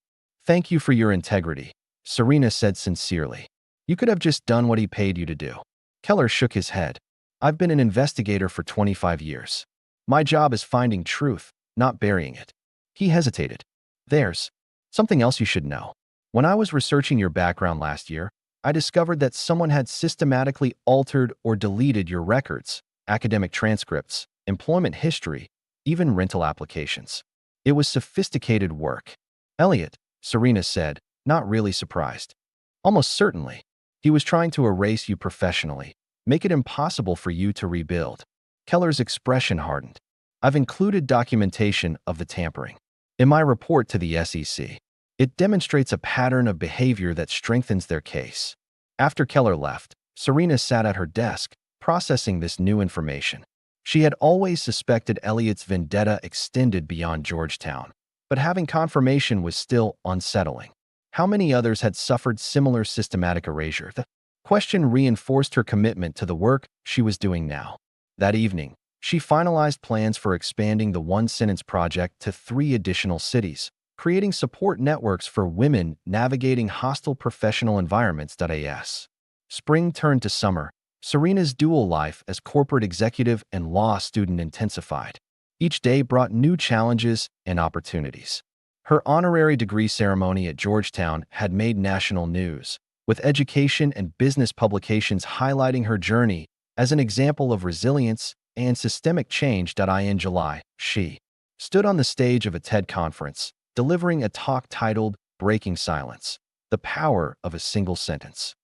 "Thank you for your integrity," Serena said sincerely. "You could have just done what he paid you to do." Keller shook his head. "I've been an investigator for 25 years. My job is finding truth, not burying it." He hesitated. "There's something else you should know. When I was researching your background last year, I discovered that someone had systematically altered or deleted your records, academic transcripts, employment history, even rental applications. It was sophisticated work." "Elliot," Serena said, not really surprised. "Almost certainly. He was trying to erase you professionally, make it impossible for you to rebuild." Keller's expression hardened. "I've included documentation of the tampering in my report to the SEC. It demonstrates a pattern of behavior that strengthens their case." After Keller left, Serena sat at her desk, processing this new information. She had always suspected Elliot's vendetta extended beyond Georgetown, but having confirmation was still unsettling. How many others had suffered similar systematic erasure? The question reinforced her commitment to the work she was doing now. That evening, she finalized plans for expanding the One Sentence Project to 3 additional cities, creating support networks for women navigating hostile professional environments. As spring turned to summer, Serena's dual life as corporate executive and law student intensified. Each day brought new challenges and opportunities. Her honorary degree ceremony at Georgetown had made national news, with education and business publications highlighting her journey as an example of resilience and systemic change. In July, she stood on the stage of a TED conference, delivering a talk titled "Breaking Silence: The Power of a Single Sentence."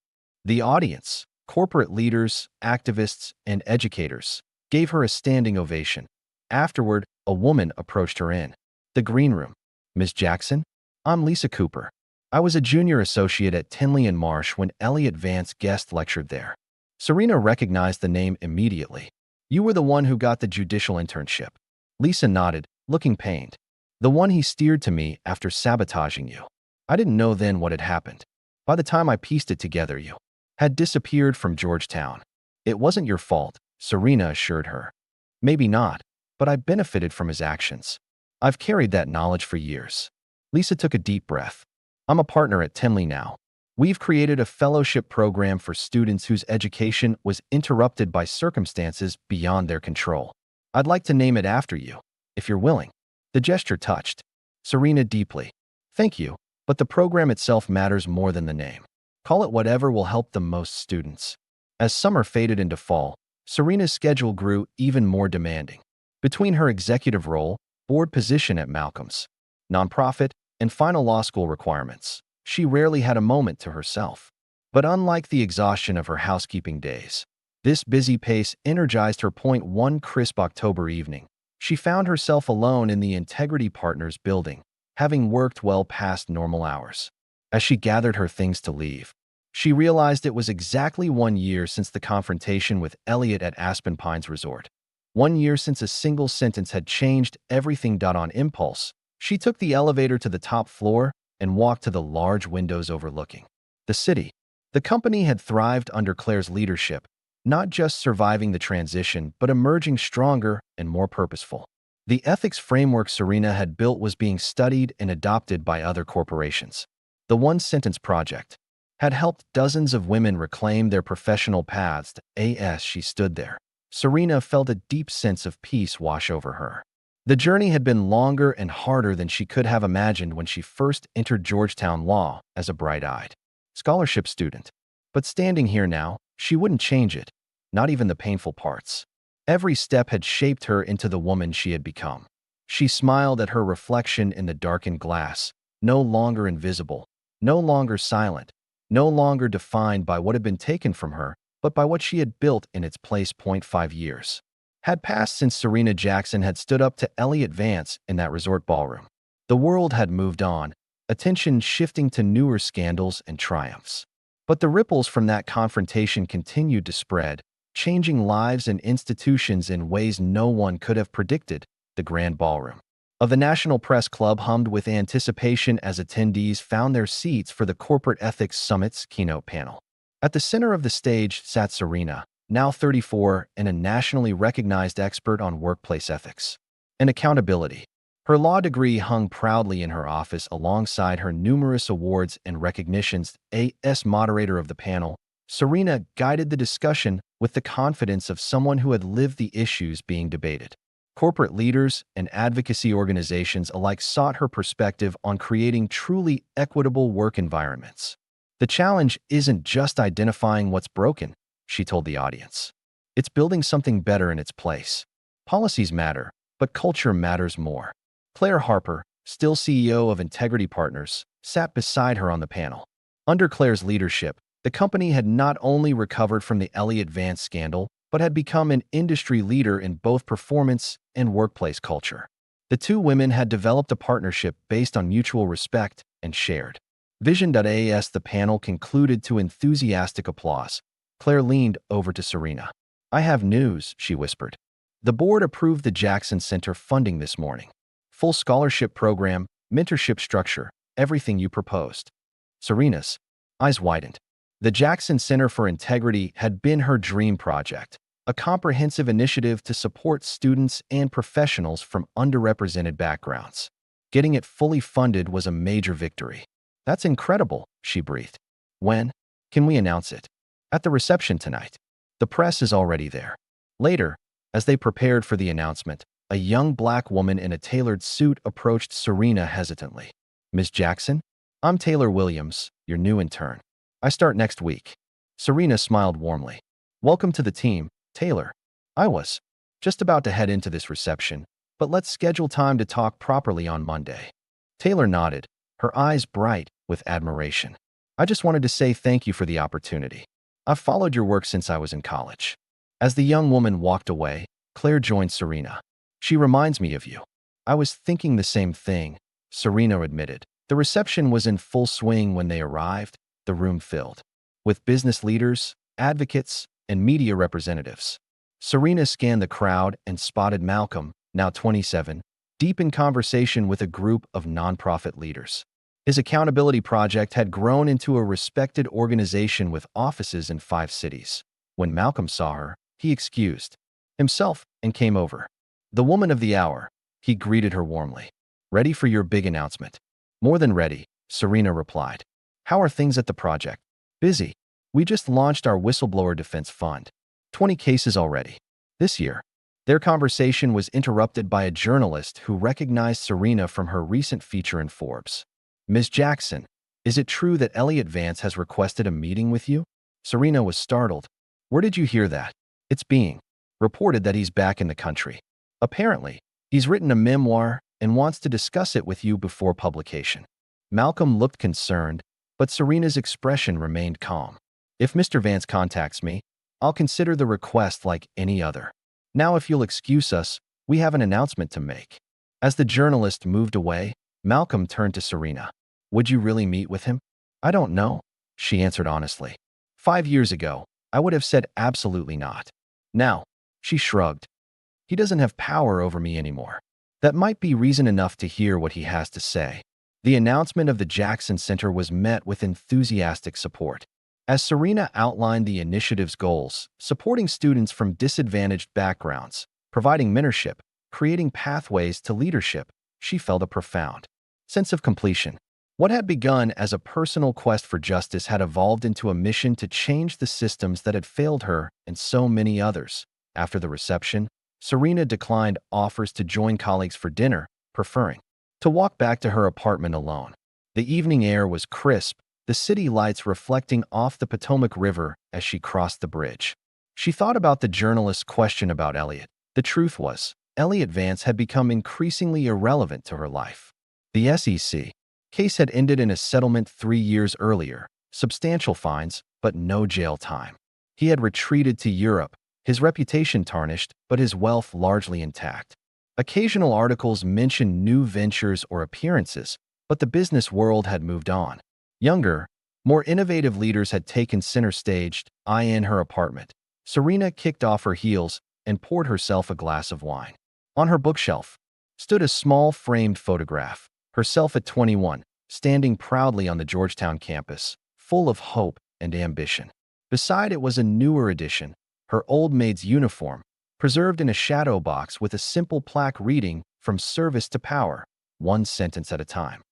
The audience, corporate leaders, activists, and educators, gave her a standing ovation. Afterward, a woman approached her in the green room. "Ms. Jackson, I'm Lisa Cooper. I was a junior associate at Tinley and Marsh when Elliot Vance guest lectured there." Serena recognized the name immediately. "You were the one who got the judicial internship." Lisa nodded, looking pained. "The one he steered to me after sabotaging you. I didn't know then what had happened. By the time I pieced it together, you had disappeared from Georgetown." "It wasn't your fault," Serena assured her. "Maybe not, but I benefited from his actions. I've carried that knowledge for years." Lisa took a deep breath. "I'm a partner at Tinley now. We've created a fellowship program for students whose education was interrupted by circumstances beyond their control. I'd like to name it after you, if you're willing." The gesture touched Serena deeply. "Thank you, but the program itself matters more than the name. Call it whatever will help the most students." As summer faded into fall, Serena's schedule grew even more demanding. Between her executive role, board position at Malcolm's nonprofit, and final law school requirements, she rarely had a moment to herself. But unlike the exhaustion of her housekeeping days, this busy pace energized her. One crisp October evening, she found herself alone in the Integrity Partners building, having worked well past normal hours. As she gathered her things to leave, she realized it was exactly 1 year since the confrontation with Elliot at Aspen Pines Resort. 1 year since a single sentence had changed everything. On impulse, she took the elevator to the top floor and walked to the large windows overlooking the city. The company had thrived under Claire's leadership, not just surviving the transition, but emerging stronger and more purposeful. The ethics framework Serena had built was being studied and adopted by other corporations. The One Sentence Project had helped dozens of women reclaim their professional paths. As she stood there, Serena felt a deep sense of peace wash over her. The journey had been longer and harder than she could have imagined when she first entered Georgetown Law as a bright-eyed scholarship student. But standing here now, she wouldn't change it, not even the painful parts. Every step had shaped her into the woman she had become. She smiled at her reflection in the darkened glass, no longer invisible, no longer silent, no longer defined by what had been taken from her, but by what she had built in its place. 5 years had passed since Serena Jackson had stood up to Elliot Vance in that resort ballroom. The world had moved on, attention shifting to newer scandals and triumphs. But the ripples from that confrontation continued to spread, changing lives and institutions in ways no one could have predicted. The grand ballroom of the National Press Club hummed with anticipation as attendees found their seats for the Corporate Ethics Summit's keynote panel. At the center of the stage sat Serena, now 34 and a nationally recognized expert on workplace ethics and accountability. Her law degree hung proudly in her office alongside her numerous awards and recognitions. As moderator of the panel, Serena guided the discussion with the confidence of someone who had lived the issues being debated. Corporate leaders and advocacy organizations alike sought her perspective on creating truly equitable work environments. The challenge isn't just identifying what's broken, she told the audience. It's building something better in its place. Policies matter, but culture matters more. Claire Harper, still CEO of Integrity Partners, sat beside her on the panel. Under Claire's leadership, the company had not only recovered from the Elliot Vance scandal, but had become an industry leader in both performance and workplace culture. The two women had developed a partnership based on mutual respect and shared vision. As the panel concluded to enthusiastic applause, Claire leaned over to Serena. "I have news," she whispered. "The board approved the Jackson Center funding this morning. Full scholarship program, mentorship structure, everything you proposed." Serena's eyes widened. The Jackson Center for Integrity had been her dream project, a comprehensive initiative to support students and professionals from underrepresented backgrounds. Getting it fully funded was a major victory. "That's incredible," she breathed. "When can we announce it?" "At the reception tonight. The press is already there." Later, as they prepared for the announcement, a young black woman in a tailored suit approached Serena hesitantly. "Ms. Jackson, I'm Taylor Williams, your new intern. I start next week." Serena smiled warmly. "Welcome to the team, Taylor. I was just about to head into this reception, but let's schedule time to talk properly on Monday." Taylor nodded, her eyes bright with admiration. "I just wanted to say thank you for the opportunity. I've followed your work since I was in college." As the young woman walked away, Claire joined Serena. "She reminds me of you." "I was thinking the same thing," Serena admitted. The reception was in full swing when they arrived, the room filled with business leaders, advocates, and media representatives. Serena scanned the crowd and spotted Malcolm, now 27, deep in conversation with a group of nonprofit leaders. His accountability project had grown into a respected organization with offices in 5 cities. When Malcolm saw her, he excused himself and came over. "The woman of the hour," he greeted her warmly. "Ready for your big announcement?" "More than ready," Serena replied. "How are things at the project?" "Busy. We just launched our whistleblower defense fund. 20 cases already this year." Their conversation was interrupted by a journalist who recognized Serena from her recent feature in Forbes. "Ms. Jackson, is it true that Elliot Vance has requested a meeting with you?" Serena was startled. "Where did you hear that?" "It's being reported that he's back in the country. Apparently, he's written a memoir and wants to discuss it with you before publication." Malcolm looked concerned, but Serena's expression remained calm. "If Mr. Vance contacts me, I'll consider the request like any other. Now, if you'll excuse us, we have an announcement to make." As the journalist moved away, Malcolm turned to Serena. "Would you really meet with him?" "I don't know," she answered honestly. 5 years ago, I would have said absolutely not. Now, she shrugged. "He doesn't have power over me anymore." That might be reason enough to hear what he has to say. The announcement of the Jackson Center was met with enthusiastic support. As Serena outlined the initiative's goals, supporting students from disadvantaged backgrounds, providing mentorship, creating pathways to leadership, she felt a profound sense of completion. What had begun as a personal quest for justice had evolved into a mission to change the systems that had failed her and so many others. After the reception, Serena declined offers to join colleagues for dinner, preferring to walk back to her apartment alone. The evening air was crisp, the city lights reflecting off the Potomac River as she crossed the bridge. She thought about the journalist's question about Elliot. The truth was, Elliot Vance had become increasingly irrelevant to her life. The SEC Case had ended in a settlement 3 years earlier, substantial fines, but no jail time. He had retreated to Europe, his reputation tarnished, but his wealth largely intact. Occasional articles mentioned new ventures or appearances, but the business world had moved on. Younger, more innovative leaders had taken center stage, in her apartment. Serena kicked off her heels and poured herself a glass of wine. On her bookshelf stood a small framed photograph, herself at 21, standing proudly on the Georgetown campus, full of hope and ambition. Beside it was a newer edition, her old maid's uniform, preserved in a shadow box with a simple plaque reading, "From service to power, one sentence at a time."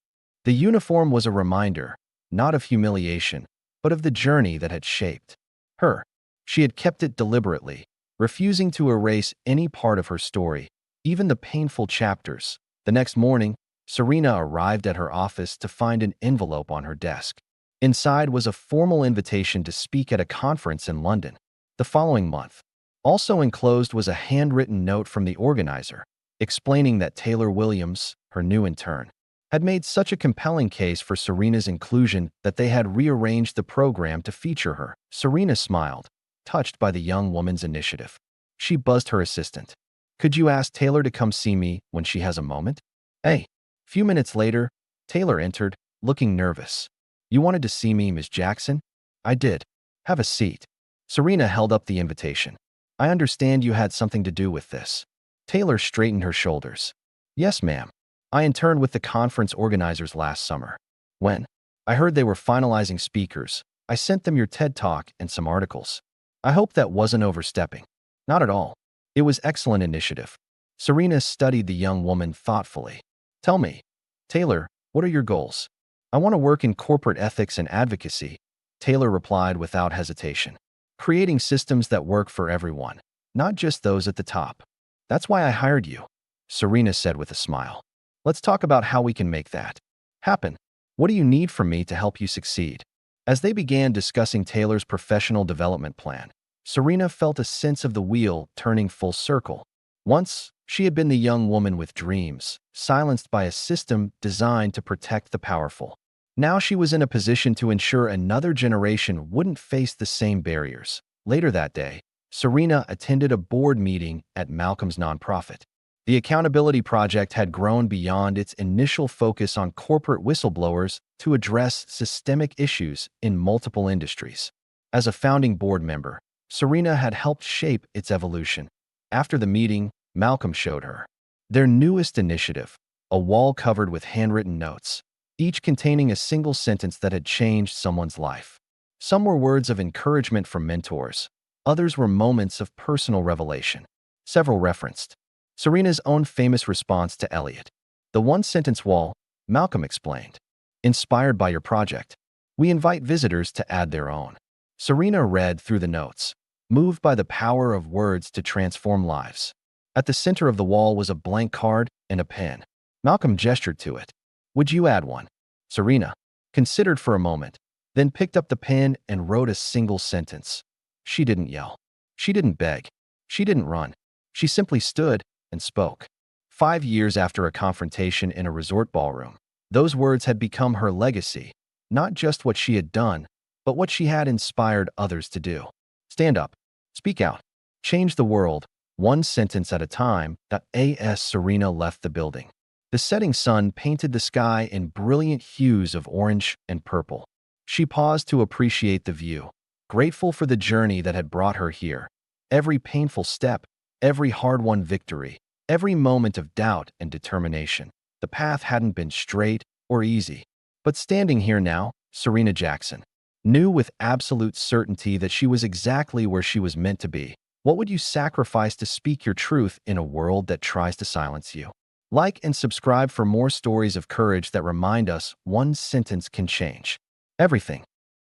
The uniform was a reminder, not of humiliation, but of the journey that had shaped her. She had kept it deliberately, refusing to erase any part of her story, even the painful chapters. The next morning, Serena arrived at her office to find an envelope on her desk. Inside was a formal invitation to speak at a conference in London the following month. Also enclosed was a handwritten note from the organizer, explaining that Taylor Williams, her new intern, had made such a compelling case for Serena's inclusion that they had rearranged the program to feature her. Serena smiled, touched by the young woman's initiative. She buzzed her assistant. "Could you ask Taylor to come see me when she has a moment?" "Hey." Few minutes later, Taylor entered, looking nervous. "You wanted to see me, Miss Jackson?" "I did. Have a seat." Serena held up the invitation. "I understand you had something to do with this." Taylor straightened her shoulders. "Yes, ma'am. I interned with the conference organizers last summer. When I heard they were finalizing speakers, I sent them your TED Talk and some articles. I hope that wasn't overstepping." "Not at all. It was excellent initiative." Serena studied the young woman thoughtfully. "Tell me, Taylor, what are your goals?" "I want to work in corporate ethics and advocacy," Taylor replied without hesitation. "Creating systems that work for everyone, not just those at the top. That's why I hired you," Serena said with a smile. "Let's talk about how we can make that happen. What do you need from me to help you succeed?" As they began discussing Taylor's professional development plan, Serena felt a sense of the wheel turning full circle. Once, she had been the young woman with dreams, silenced by a system designed to protect the powerful. Now she was in a position to ensure another generation wouldn't face the same barriers. Later that day, Serena attended a board meeting at Malcolm's nonprofit. The Accountability Project had grown beyond its initial focus on corporate whistleblowers to address systemic issues in multiple industries. As a founding board member, Serena had helped shape its evolution. After the meeting, Malcolm showed her their newest initiative, a wall covered with handwritten notes, each containing a single sentence that had changed someone's life. Some were words of encouragement from mentors, others were moments of personal revelation. Several referenced Serena's own famous response to Elliot. "The one-sentence wall," Malcolm explained. "Inspired by your project, we invite visitors to add their own." Serena read through the notes, moved by the power of words to transform lives. At the center of the wall was a blank card and a pen. Malcolm gestured to it. "Would you add one?" Serena considered for a moment, then picked up the pen and wrote a single sentence. She didn't yell. She didn't beg. She didn't run. She simply stood and spoke. 5 years after a confrontation in a resort ballroom, those words had become her legacy, not just what she had done, but what she had inspired others to do. Stand up. Speak out. Change the world, one sentence at a time. As Serena left the building, the setting sun painted the sky in brilliant hues of orange and purple. She paused to appreciate the view, grateful for the journey that had brought her here. Every painful step, every hard-won victory, every moment of doubt and determination. The path hadn't been straight or easy. But standing here now, Serena Jackson knew with absolute certainty that she was exactly where she was meant to be. What would you sacrifice to speak your truth in a world that tries to silence you? Like and subscribe for more stories of courage that remind us one sentence can change everything.